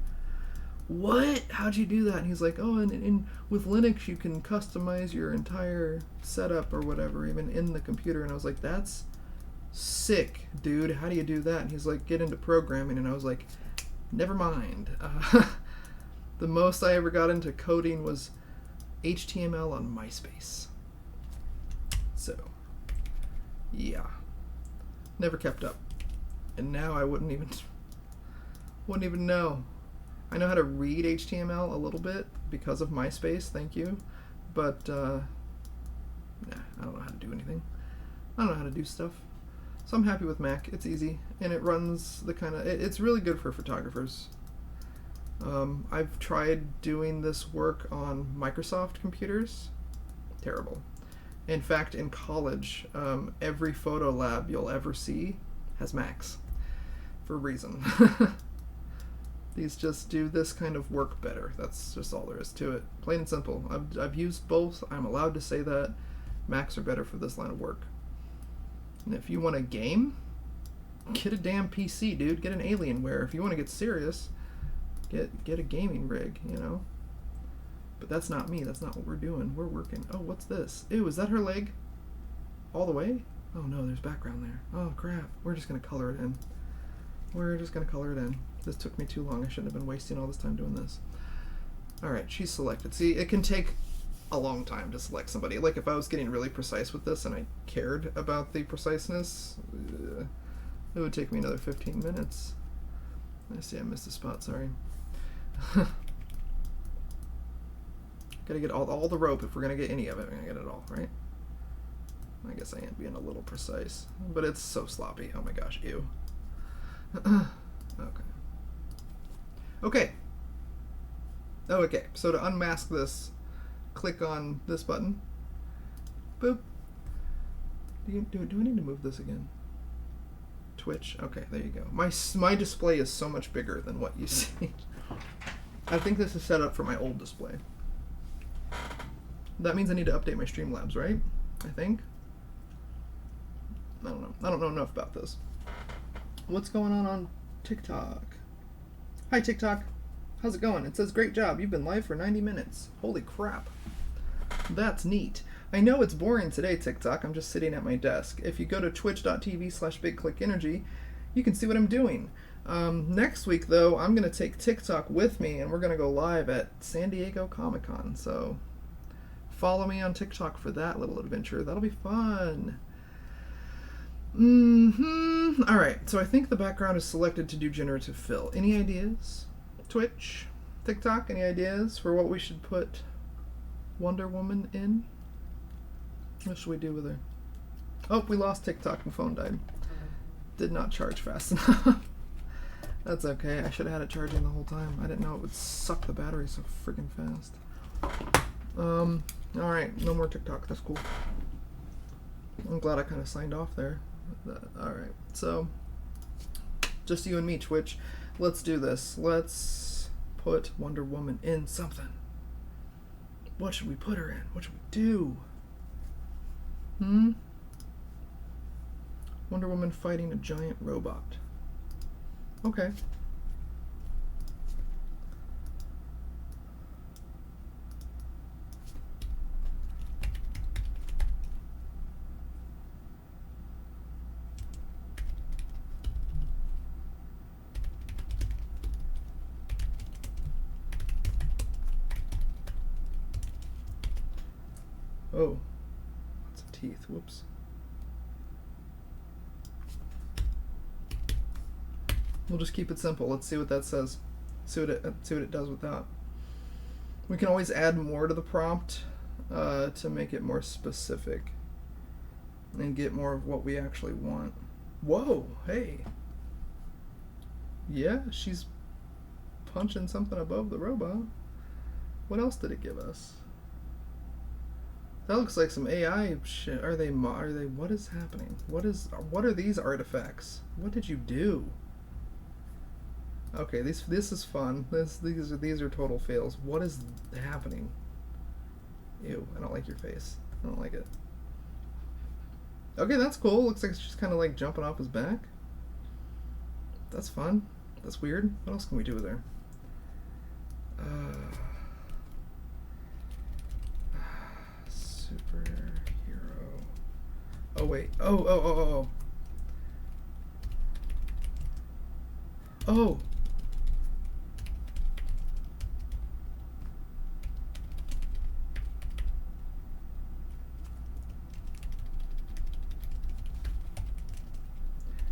what? How'd you do that? And he's like, oh, and with Linux you can customize your entire setup or whatever, even in the computer. And I was like, that's sick, dude. How do you do that? And he's like, get into programming. And I was like, never mind. The most I ever got into coding was HTML on MySpace. So, yeah. Never kept up. And now I wouldn't even know. I know how to read HTML a little bit because of MySpace, thank you. But, I don't know how to do anything. I don't know how to do stuff. So I'm happy with Mac. It's easy, and it runs the kind of... It's really good for photographers. I've tried doing this work on Microsoft computers. Terrible. In fact, in college, every photo lab you'll ever see has Macs. For a reason. These just do this kind of work better. That's just all there is to it. Plain and simple. I've used both. I'm allowed to say that. Macs are better for this line of work. And if you want a game, get a damn PC, dude. Get an Alienware. If you want to get serious, get a gaming rig, you know? But that's not me. That's not what we're doing. We're working. Oh, what's this? Ew, is that her leg? All the way? Oh no, there's background there. Oh crap. We're just going to color it in. We're just going to color it in. This took me too long. I shouldn't have been wasting all this time doing this. Alright, she's selected. See, it can take a long time to select somebody. Like, if I was getting really precise with this and I cared about the preciseness, it would take me another 15 minutes. I see I missed a spot, sorry. Gotta get all the rope if we're gonna get any of it. We're gonna get it all, right? I guess I am being a little precise, but it's so sloppy. Oh my gosh, ew. Okay. Okay. Oh, okay. So to unmask this, click on this button. Boop. Do I need to move this again? Twitch. Okay, there you go. My display is so much bigger than what you see. I think this is set up for my old display. That means I need to update my Streamlabs, right? I think. I don't know. I don't know enough about this. What's going on TikTok? Hi, TikTok. How's it going? It says, great job. You've been live for 90 minutes. Holy crap. That's neat. I know it's boring today, TikTok. I'm just sitting at my desk. If you go to twitch.tv/bigclickenergy, you can see what I'm doing. Next week, though, I'm going to take TikTok with me, and we're going to go live at San Diego Comic-Con. So follow me on TikTok for that little adventure. That'll be fun. Alright, so I think the background is selected to do generative fill. Any ideas? Twitch? TikTok? Any ideas for what we should put Wonder Woman in? What should we do with her? Oh, we lost TikTok and phone died. Did not charge fast enough. That's okay. I should have had it charging the whole time. I didn't know it would suck the battery so freaking fast. Alright, no more TikTok. That's cool. I'm glad I kind of signed off there. Alright, so just you and me, Twitch. Let's do this. Let's put Wonder Woman in something. What should we put her in? What should we do? Wonder Woman fighting a giant robot. Okay. Oh, lots of teeth. Whoops. We'll just keep it simple. Let's see what that says. See what it does with that. We can always add more to the prompt to make it more specific and get more of what we actually want. Whoa, hey. Yeah, she's punching something above the robot. What else did it give us? That looks like some AI shit. Are they, what is happening? What are these artifacts? What did you do? Okay, this is fun. These are total fails. What is happening? Ew, I don't like your face. I don't like it. Okay, that's cool. Looks like she's kind of like jumping off his back. That's fun. That's weird. What else can we do with her? Superhero. Oh wait. Oh. Oh.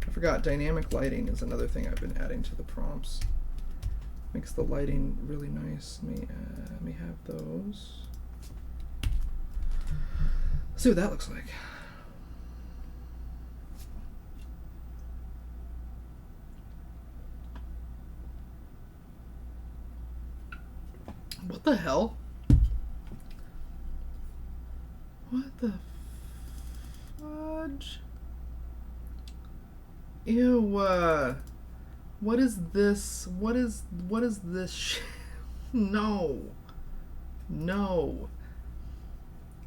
I forgot dynamic lighting is another thing I've been adding to the prompts. Makes the lighting really nice. Let me have those. See what that looks like. What the hell? What the fudge? Ew, what is this? What is this shit? No.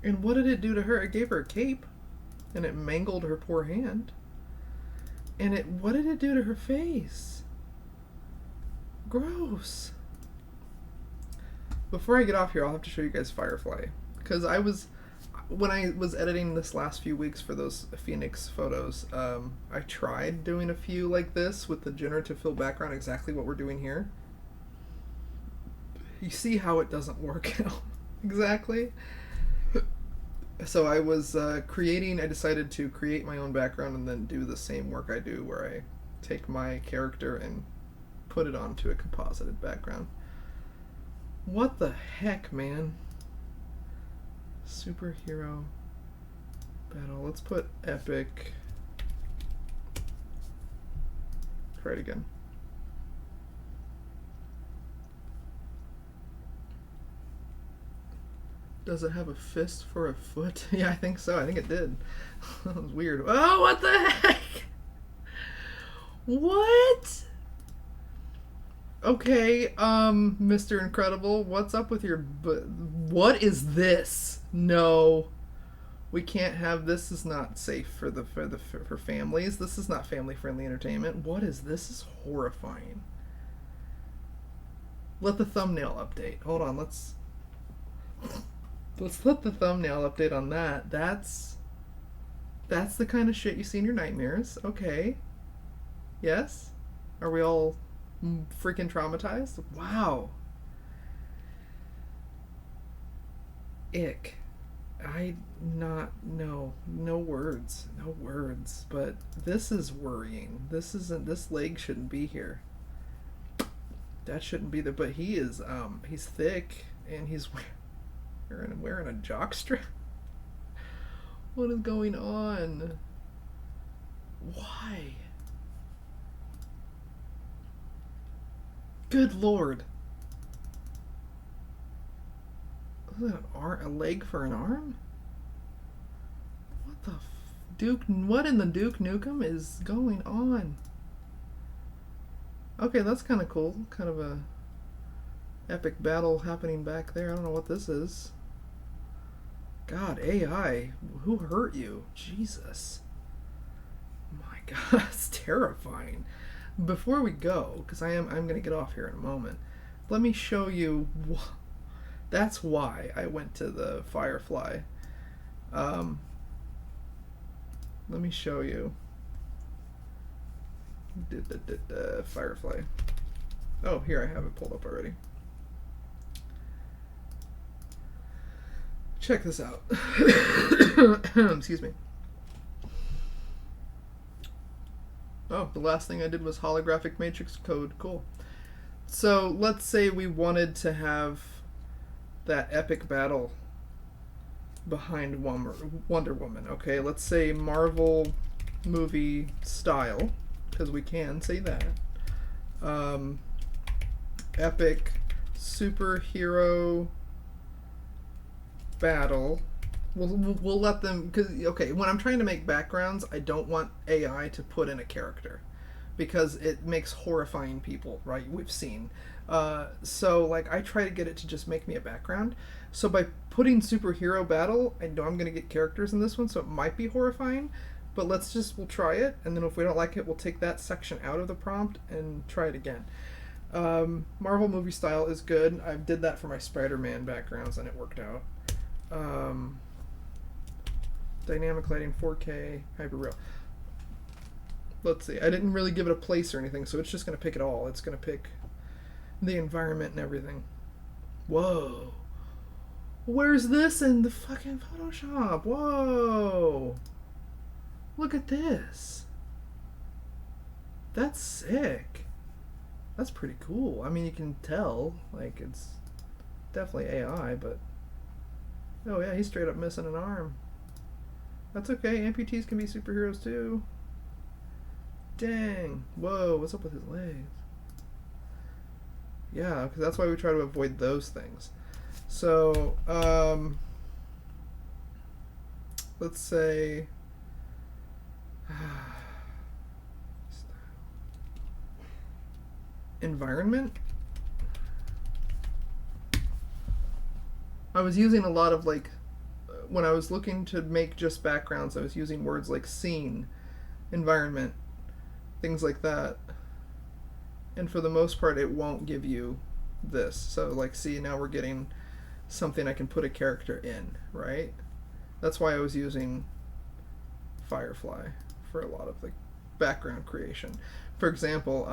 And what did it do to her? It gave her a cape, and it mangled her poor hand. And what did it do to her face? Gross. Before I get off here, I'll have to show you guys Firefly, because when I was editing this last few weeks for those Phoenix photos, I tried doing a few like this with the generative fill background, exactly what we're doing here. You see how it doesn't work out exactly? So I was I decided to create my own background and then do the same work I do where I take my character and put it onto a composited background. What the heck, man? Superhero battle. Let's put epic. Try it again. Does it have a fist for a foot? Yeah, I think so. I think it did. That was weird. Oh, what the heck? What? Okay, Mr. Incredible, what's up with your... What is this? No. We can't have... This is not safe for families. This is not family-friendly entertainment. What is this? This is horrifying. Let the thumbnail update. Hold on, let's let the thumbnail update on that. That's the kind of shit you see in your nightmares. Okay. Yes? Are we all freaking traumatized? Wow. Ick. No words. No words. But this is worrying. This leg shouldn't be here. That shouldn't be there. But he is, he's thick and he's wearing a jockstrap. What is going on? Why? Good lord. Is that a leg for an arm? What the Duke? What in the Duke Nukem is going on? Okay, that's kind of cool. Kind of a epic battle happening back there. I don't know what this is. God, AI, who hurt you? Jesus. My God, it's terrifying. Before we go, because I'm going to get off here in a moment, let me show you. That's why I went to the Firefly. Let me show you. Firefly. Oh, here I have it pulled up already. Check this out. Excuse me. Oh, the last thing I did was holographic matrix code. Cool. So let's say we wanted to have that epic battle behind Wonder Woman. Okay, let's say Marvel movie style, because we can say that. Epic superhero battle. We'll let them, because okay, when I'm trying to make backgrounds, I don't want AI to put in a character because it makes horrifying people, right? We've seen. So like I try to get it to just make me a background. So by putting superhero battle, I know I'm going to get characters in this one, so it might be horrifying, but we'll try it, and then if we don't like it, we'll take that section out of the prompt and try it again. Marvel movie style is good. I did that for my Spider-Man backgrounds and it worked out. Dynamic lighting, 4K, hyperreal. Let's see. I didn't really give it a place or anything, so it's just going to pick it all. It's going to pick the environment and everything. Whoa. Where's this in the fucking Photoshop? Whoa. Look at this. That's sick. That's pretty cool. I mean, you can tell, like, it's definitely AI, but... Oh yeah, he's straight up missing an arm. That's okay, amputees can be superheroes too. Dang. Whoa, what's up with his legs? Yeah, because that's why we try to avoid those things. So, let's say... environment? I was using a lot of, like, when I was looking to make just backgrounds, I was using words like scene, environment, things like that. And for the most part, it won't give you this. So, like, see, now we're getting something I can put a character in, right? That's why I was using Firefly for a lot of the background creation. For example,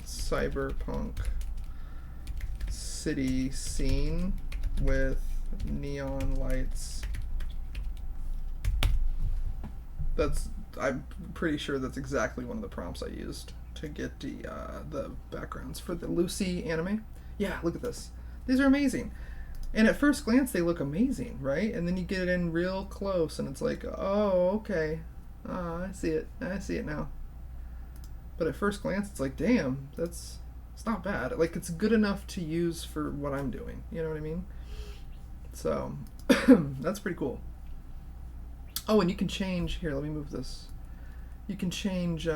cyberpunk city scene with neon lights. I'm pretty sure that's exactly one of the prompts I used to get the backgrounds for the Lucy anime. Yeah, look at this. These are amazing. And at first glance, they look amazing, right? And then you get it in real close, and it's like, oh, okay. Oh, I see it. I see it now. But at first glance, it's like, damn, it's not bad. Like, it's good enough to use for what I'm doing. You know what I mean? So, that's pretty cool. Oh, and you can change... Here, let me move this. You can change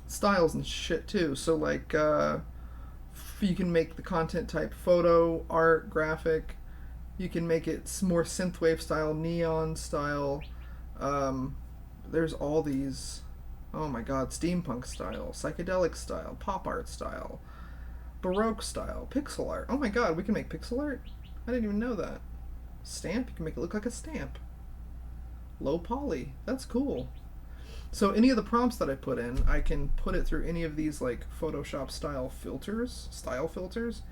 styles and shit, too. So, like... you can make the content type photo, art, graphic. You can make it more synthwave style, neon style. There's all these, oh my god, steampunk style, psychedelic style, pop art style, baroque style, pixel art. Oh my god, we can make pixel art? I didn't even know that. Stamp, you can make it look like a stamp. Low poly, that's cool. So any of the prompts that I put in, I can put it through any of these like Photoshop style filters,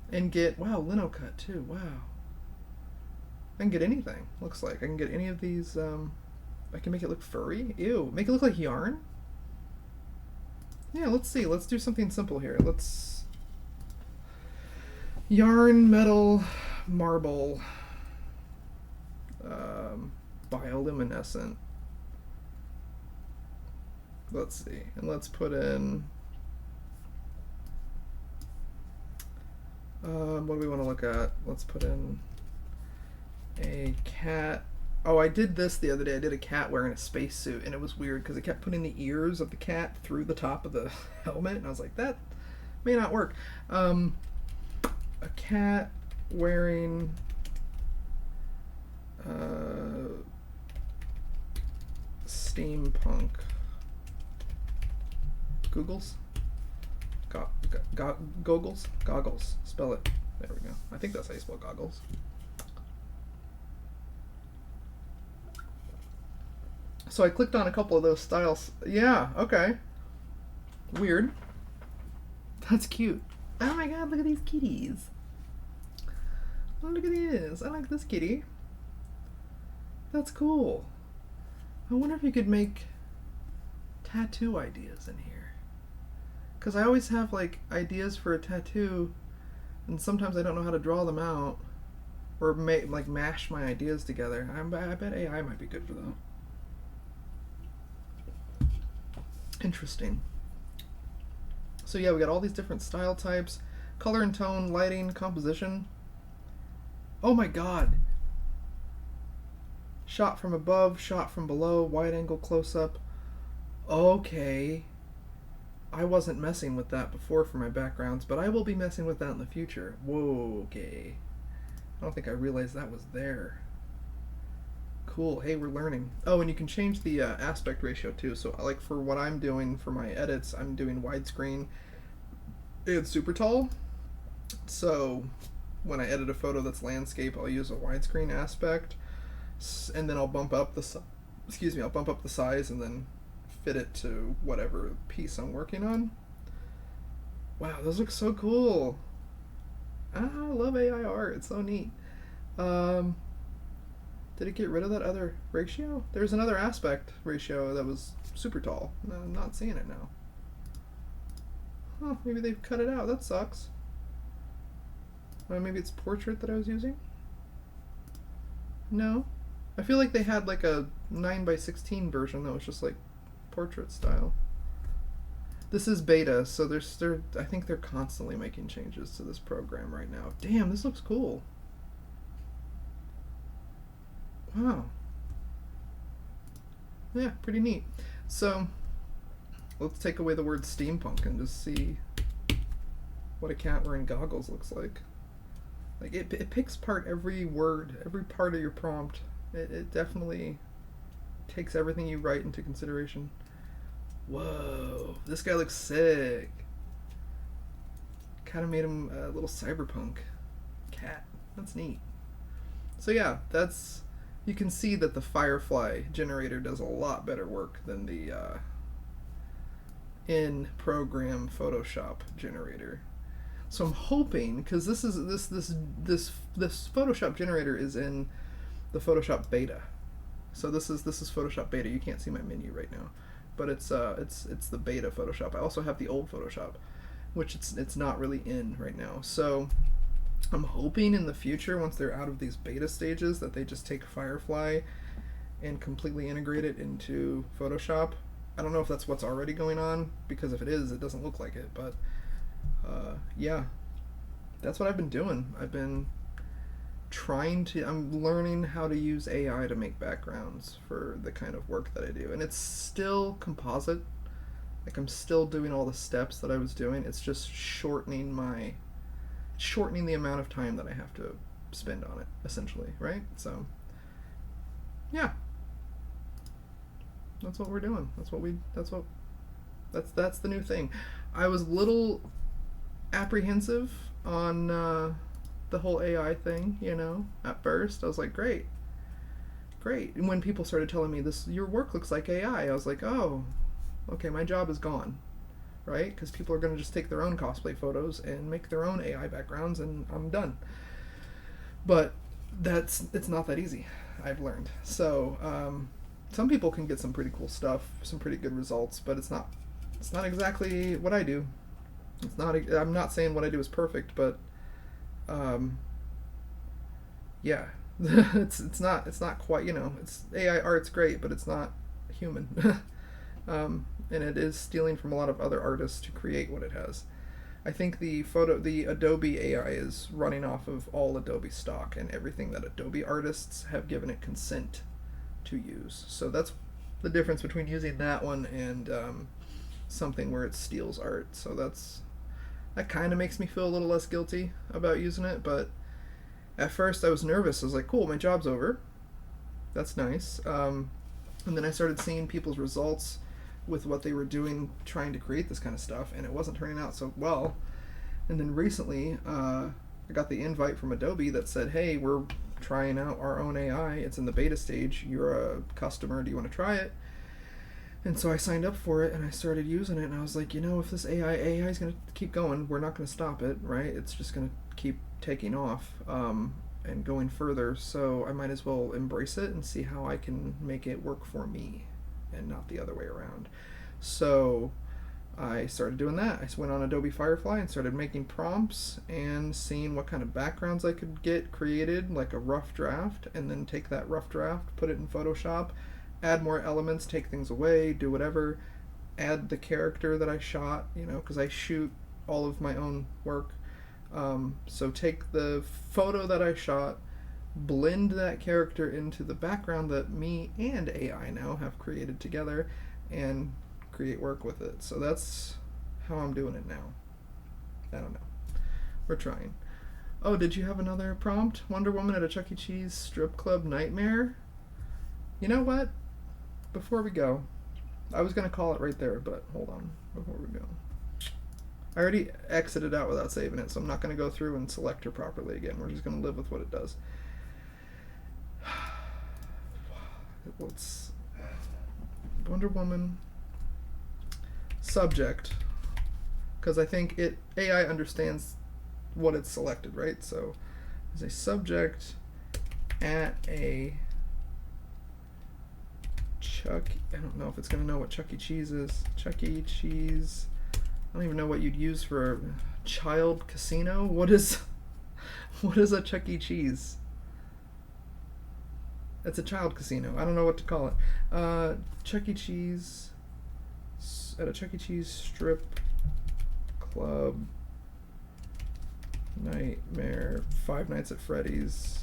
and get, wow, lino cut too, wow. I can get anything, looks like. I can get any of these, I can make it look furry. Ew, make it look like yarn? Yeah, let's see, let's do something simple here. Let's, yarn, metal, marble, bioluminescent. Let's see, and let's put in, what do we want to look at? Let's put in a cat. Oh, I did this the other day. I did a cat wearing a spacesuit, and it was weird because it kept putting the ears of the cat through the top of the helmet, and I was like, that may not work. A cat wearing steampunk goggles. Goggles. Spell it. There we go. I think that's how you spell goggles. So I clicked on a couple of those styles. Yeah, okay. Weird. That's cute. Oh my god, look at these kitties. Oh, look at these. I like this kitty. That's cool. I wonder if you could make tattoo ideas in here. Because I always have like ideas for a tattoo, and sometimes I don't know how to draw them out, or like mash my ideas together. I bet AI might be good for that. Interesting. So yeah, we got all these different style types, color and tone, lighting, composition. Oh my god. Shot from above, shot from below, wide angle close up. Okay. I wasn't messing with that before for my backgrounds, but I will be messing with that in the future. Whoa, okay. I don't think I realized that was there. Cool. Hey, we're learning. Oh, and you can change the aspect ratio too. So like for what I'm doing for my edits, I'm doing widescreen and super tall. So when I edit a photo that's landscape, I'll use a widescreen aspect, and then I'll bump up the size and then fit it to whatever piece I'm working on. Wow, those look so cool. I love AI art. It's so neat. Did it get rid of that other ratio? There's another aspect ratio that was super tall. No, I'm not seeing it now. Huh, maybe they've cut it out. That sucks. Maybe it's portrait that I was using? No. I feel like they had like a 9:16 version that was just like portrait style. This is beta, so I think they're constantly making changes to this program right now. Damn, this looks cool. Wow. Yeah, pretty neat. So let's take away the word steampunk and just see what a cat wearing goggles looks like. Like it picks apart every word, every part of your prompt. It definitely takes everything you write into consideration. Whoa, this guy looks sick. Kind of made him a little cyberpunk cat. That's neat. So yeah, that's, you can see that the Firefly generator does a lot better work than the in-program Photoshop generator. So I'm hoping, because this Photoshop generator is in the Photoshop beta. So this is Photoshop beta. You can't see my menu right now, but it's the beta Photoshop. I also have the old Photoshop, which it's not really in right now. So I'm hoping in the future, once they're out of these beta stages, that they just take Firefly and completely integrate it into Photoshop. I don't know if that's what's already going on, because if it is, it doesn't look like it. But yeah, that's what I've been doing. I've been I'm learning how to use AI to make backgrounds for the kind of work that I do. And it's still composite. Like, I'm still doing all the steps that I was doing. It's just shortening the amount of time that I have to spend on it, essentially, right? So yeah, that's what we're doing. That's the new thing. I was a little apprehensive on the whole AI thing, at first. I was like, great. And when people started telling me your work looks like AI, I was like, oh, okay, my job is gone, right? Because people are going to just take their own cosplay photos and make their own AI backgrounds, and I'm done. But it's not that easy, I've learned. So some people can get some pretty cool stuff, some pretty good results, but it's not exactly what I do. I'm not saying what I do is perfect, but yeah, it's not quite, it's AI art's great, but it's not human. And it is stealing from a lot of other artists to create what it has. I think the Adobe AI is running off of all Adobe stock and everything that Adobe artists have given it consent to use. So that's the difference between using that one and something where it steals art. So that kind of makes me feel a little less guilty about using it. But at first I was nervous. I was like, cool, my job's over. That's nice. And then I started seeing people's results with what they were doing trying to create this kind of stuff, and it wasn't turning out so well. And then recently I got the invite from Adobe that said, hey, we're trying out our own AI. It's in the beta stage. You're a customer. Do you want to try it? And so I signed up for it, and I started using it, and I was like, if this AI is going to keep going, we're not going to stop it, right? It's just going to keep taking off and going further, so I might as well embrace it and see how I can make it work for me and not the other way around. So I started doing that. I went on Adobe Firefly and started making prompts and seeing what kind of backgrounds I could get created, like a rough draft, and then take that rough draft, put it in Photoshop, add more elements, take things away, do whatever, add the character that I shot, because I shoot all of my own work. So take the photo that I shot, blend that character into the background that me and AI now have created together, and create work with it. So that's how I'm doing it now. I don't know. We're trying. Oh, did you have another prompt? Wonder Woman at a Chuck E. Cheese strip club nightmare? You know what? Before we go, I was going to call it right there, but hold on before we go. I already exited out without saving it, so I'm not going to go through and select her properly again. We're just going to live with what it does. What's Wonder Woman subject? Because I think AI understands what it's selected, right? So there's a subject at a I don't know if it's going to know what Chuck E. Cheese is. Chuck E. Cheese. I don't even know what you'd use for a child casino. What is a Chuck E. Cheese? It's a child casino. I don't know what to call it. Chuck E. Cheese at a Chuck E. Cheese strip club nightmare. Five Nights at Freddy's.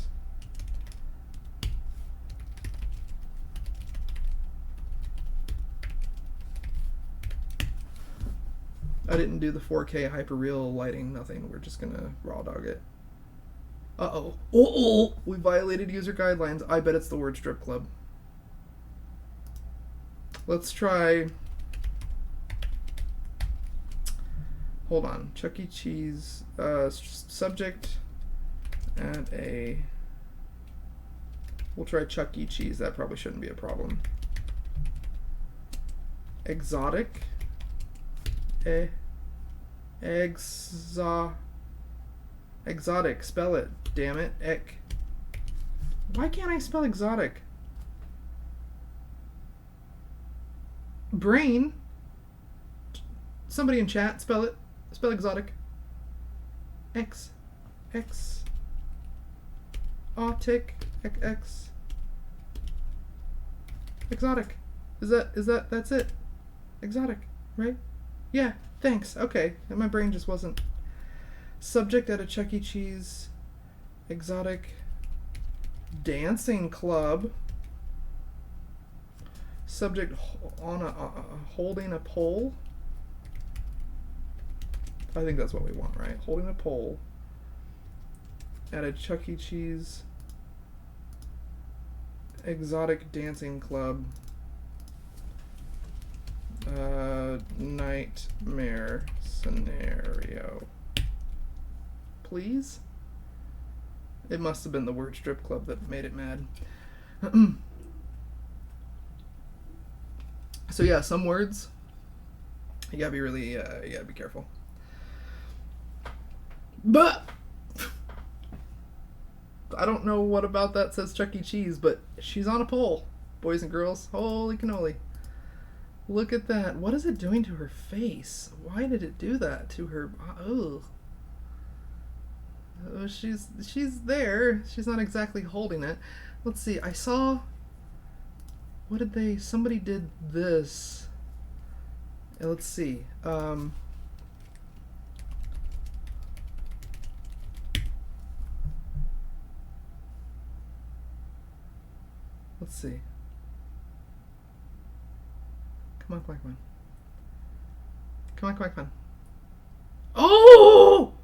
I didn't do the 4K hyperreal lighting, nothing. We're just gonna raw dog it. Uh-oh. Oh! We violated user guidelines. I bet it's the word strip club. Let's try... Hold on. Chuck E. Cheese. Subject at a We'll try Chuck E. Cheese. That probably shouldn't be a problem. Exotic. Exotic. Spell it. Damn it. Why can't I spell exotic? Brain. Somebody in chat, spell it. Spell exotic. Exotic. That's it. Exotic, right? Yeah, thanks. Okay. My brain just wasn't. Subject at a Chuck E. Cheese. Exotic. Dancing club. Subject on holding a pole. I think that's what we want, right? Holding a pole at a Chuck E. Cheese exotic dancing club. Nightmare scenario. Please? It must have been the word strip club that made it mad. So yeah, some words you gotta be really, you gotta be careful. But I don't know what about that says Chuck E. Cheese, but she's on a pole, boys and girls. Holy cannoli. Look at that. What is it doing to her face? Why did it do that to her? Ugh. Oh, she's there. She's not exactly holding it. Let's see. I saw... What did they... Somebody did this. Let's see. Let's see. Come on, come on, come on. Come on, come on, come on. Oh!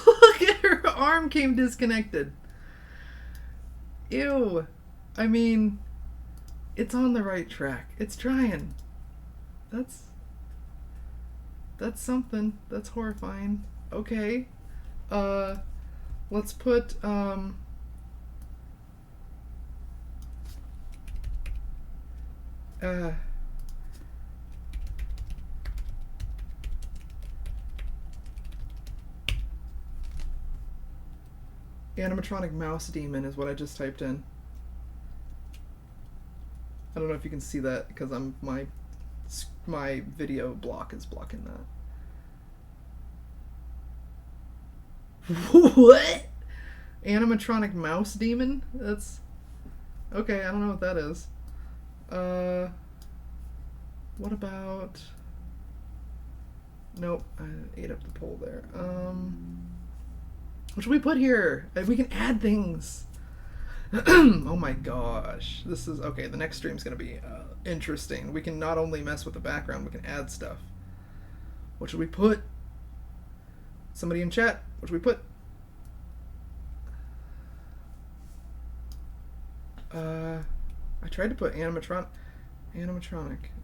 Look at her arm came disconnected. Ew. I mean, it's on the right track. It's trying. That's something. That's horrifying. Okay. Let's put, animatronic mouse demon is what I just typed in. I don't know if you can see that because my video block is blocking that. What? Animatronic mouse demon? That's okay. I don't know what that is. What about? Nope, I ate up the poll there. What should we put here? We can add things. Oh my gosh, this is okay. The next stream's gonna be interesting. We can not only mess with the background, we can add stuff. What should we put? Somebody in chat. What should we put? I tried to put animatronic.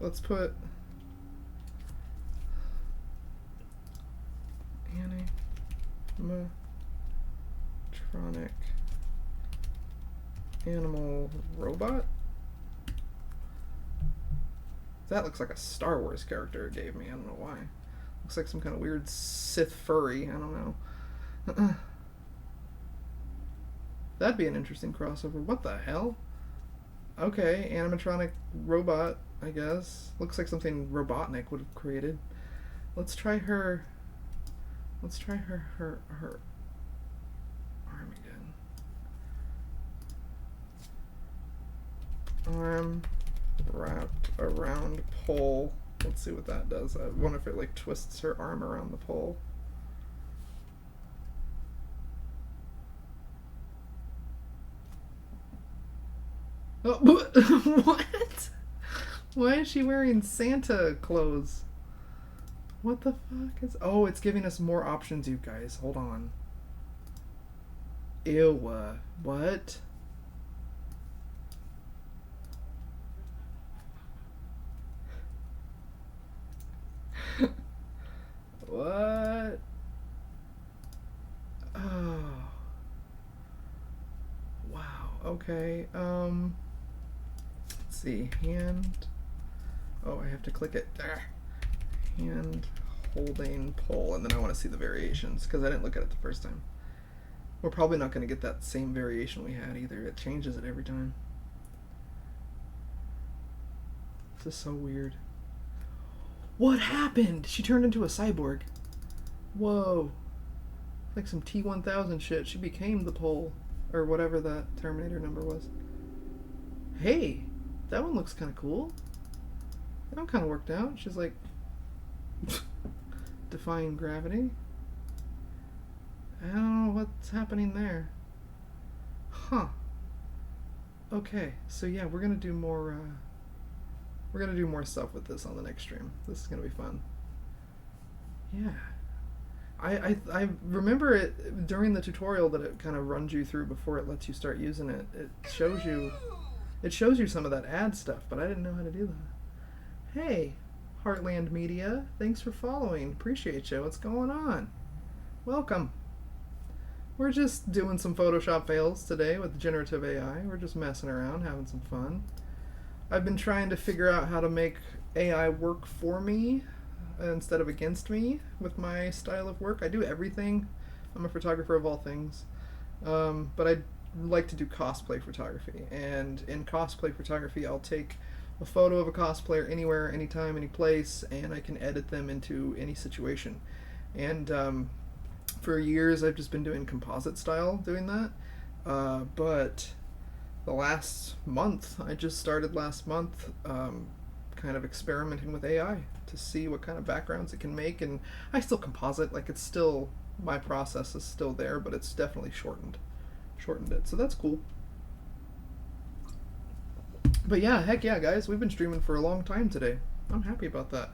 Let's put animatronic animal robot. That looks like a Star Wars character it gave me. I don't know why. Looks like some kind of weird Sith furry. I don't know. That'd be an interesting crossover. What the hell? Okay, animatronic robot, I guess. Looks like something Robotnik would have created. Let's try her. Let's try her arm again. Arm wrapped around pole. Let's see what that does. I wonder if it like twists her arm around the pole. Oh, what? Why is she wearing Santa clothes? What the fuck is... Oh, it's giving us more options, you guys. Hold on. Ew. What? What? Okay, let's see, hand, oh, I have to click it, hand holding pull, and then I want to see the variations, because I didn't look at it the first time. We're probably not going to get that same variation we had either. It changes it every time. This is so weird. What happened? She turned into a cyborg. Whoa. Like some T-1000 shit. She became the pole. Or whatever that Terminator number was. Hey, that one looks kind of cool. That one kind of worked out. She's like defying gravity. I don't know what's happening there. Huh. Okay, so yeah, we're gonna do more stuff with this on the next stream. This is gonna be fun. Yeah. I remember it during the tutorial that it kind of runs you through before it lets you start using it. It shows you some of that ad stuff, but I didn't know how to do that. Hey, Heartland Media, thanks for following. Appreciate you. What's going on? Welcome. We're just doing some Photoshop fails today with generative AI. We're just messing around, having some fun. I've been trying to figure out how to make AI work for me instead of against me with my style of work. I do everything. I'm a photographer of all things. But I like to do cosplay photography. And in cosplay photography, I'll take a photo of a cosplayer anywhere, anytime, any place, and I can edit them into any situation. And for years, I've just been doing composite style doing that. But the last month, I just started last month, kind of experimenting with AI to see what kind of backgrounds it can make. And I still composite, like it's still, my process is still there, but it's definitely shortened it. So that's cool. But yeah, heck yeah, guys, we've been streaming for a long time today. I'm happy about that.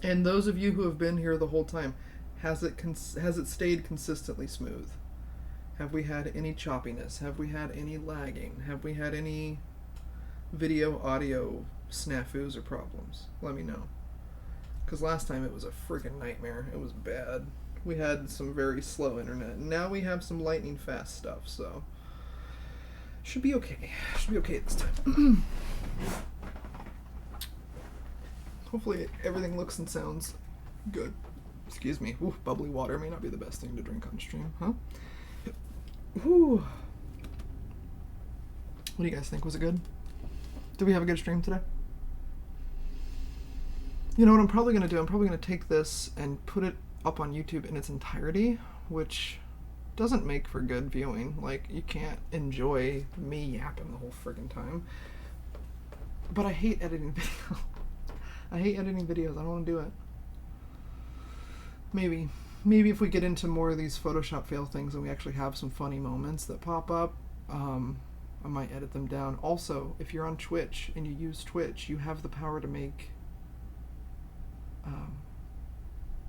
And those of you who have been here the whole time, has it stayed consistently smooth? Have we had any choppiness? Have we had any lagging? Have we had any video, audio snafus or problems? Let me know. Because last time it was a freaking nightmare. It was bad. We had some very slow internet. Now we have some lightning fast stuff, so should be okay. Should be okay this time. Hopefully everything looks and sounds good. Excuse me. Ooh, bubbly water may not be the best thing to drink on stream, huh? Ooh. What do you guys think? Was it good? Did we have a good stream today? You know what I'm probably going to do? I'm probably going to take this and put it up on YouTube in its entirety, which doesn't make for good viewing. Like, you can't enjoy me yapping the whole friggin' time. But I hate editing videos. I hate editing videos. I don't want to do it. Maybe if we get into more of these Photoshop fail things and we actually have some funny moments that pop up, I might edit them down. Also, if you're on Twitch and you use Twitch, you have the power to make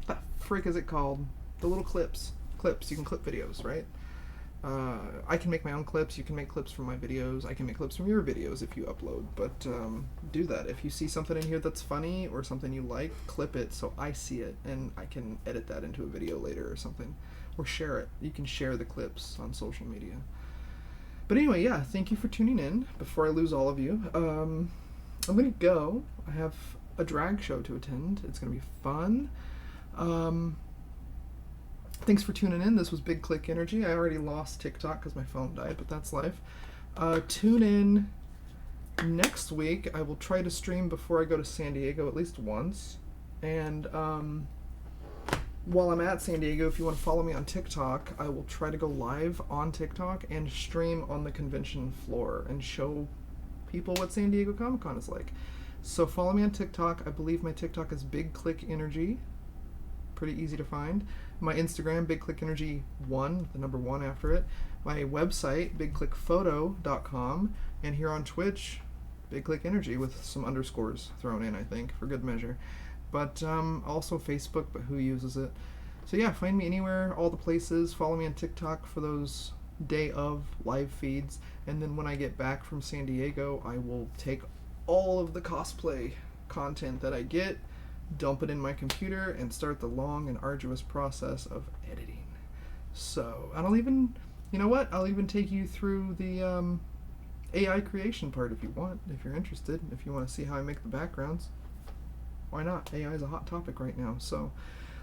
the frick is it called? The little clips. You can clip videos, right? I can make my own clips. You can make clips from my videos. I can make clips from your videos if you upload. But do that. If you see something in here that's funny or something you like, clip it so I see it and I can edit that into a video later or something. Or share it. You can share the clips on social media. But anyway, yeah, thank you for tuning in. Before I lose all of you, I'm going to go. I have a drag show to attend. It's going to be fun. Thanks for tuning in. This was Big Click Energy. I already lost TikTok because my phone died, but that's life. Tune in next week. I will try to stream before I go to San Diego at least once. And while I'm at San Diego, if you want to follow me on TikTok, I will try to go live on TikTok and stream on the convention floor and show people what San Diego Comic-Con is like. So follow me on TikTok. I believe my TikTok is Big Click Energy. Pretty easy to find. My Instagram, BigClickEnergy1, the number 1 after it. My website, BigClickPhoto.com. And here on Twitch, Big Click Energy with some underscores thrown in, I think, for good measure. But also Facebook, but who uses it? So yeah, find me anywhere, all the places. Follow me on TikTok for those day of live feeds. And then when I get back from San Diego, I will take all of the cosplay content that I get, dump it in my computer, and start the long and arduous process of editing. So, and I'll even, you know what? I'll even take you through the AI creation part if you want, if you're interested, if you want to see how I make the backgrounds. Why not? AI is a hot topic right now, so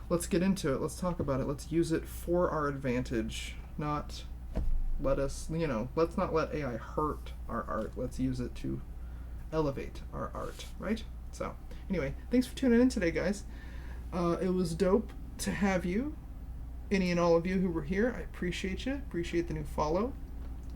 let's get into it. Let's talk about it. Let's use it for our advantage, not let us, let's not let AI hurt our art. Let's use it to elevate our art, right? So, anyway, thanks for tuning in today, guys. It was dope to have you, any and all of you who were here. I appreciate you. Appreciate the new follow.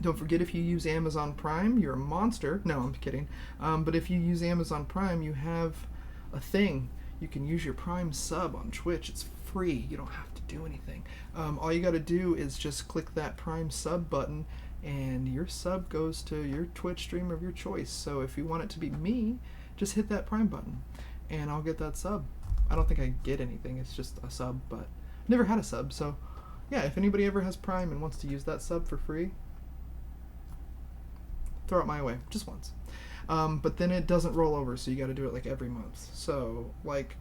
Don't forget, if you use Amazon Prime, you're a monster. No, I'm kidding. But if you use Amazon Prime, you have a thing. You can use your Prime sub on Twitch. It's free. You don't have to do anything. All you got to do is just click that Prime sub button, and your sub goes to your Twitch stream of your choice. So if you want it to be me, just hit that Prime button, and I'll get that sub. I don't think I get anything. It's just a sub, but I've never had a sub. So yeah, if anybody ever has Prime and wants to use that sub for free, throw it my way, just once. But then it doesn't roll over, so you got to do it like every month. So like,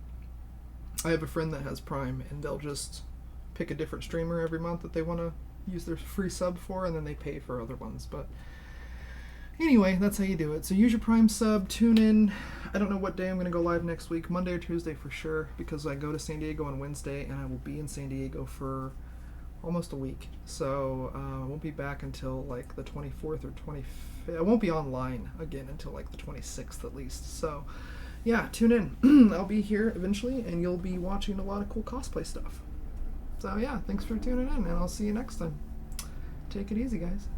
I have a friend that has Prime, and they'll just pick a different streamer every month that they want to use their free sub for, and then they pay for other ones. But anyway, that's how you do it. So use your Prime sub, tune in. I don't know what day I'm going to go live next week, Monday or Tuesday for sure, because I go to San Diego on Wednesday, and I will be in San Diego for almost a week. So I won't be back until like the 24th or 25th. I won't be online again until like the 26th at least. So yeah, tune in. I'll be here eventually, and you'll be watching a lot of cool cosplay stuff. So yeah, thanks for tuning in, and I'll see you next time. Take it easy, guys.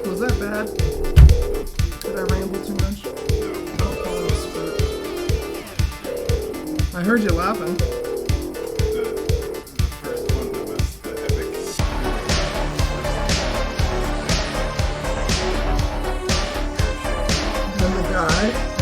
Was that bad? Did I ramble too much? I heard you laughing. The first one that was the epic. Then the guy.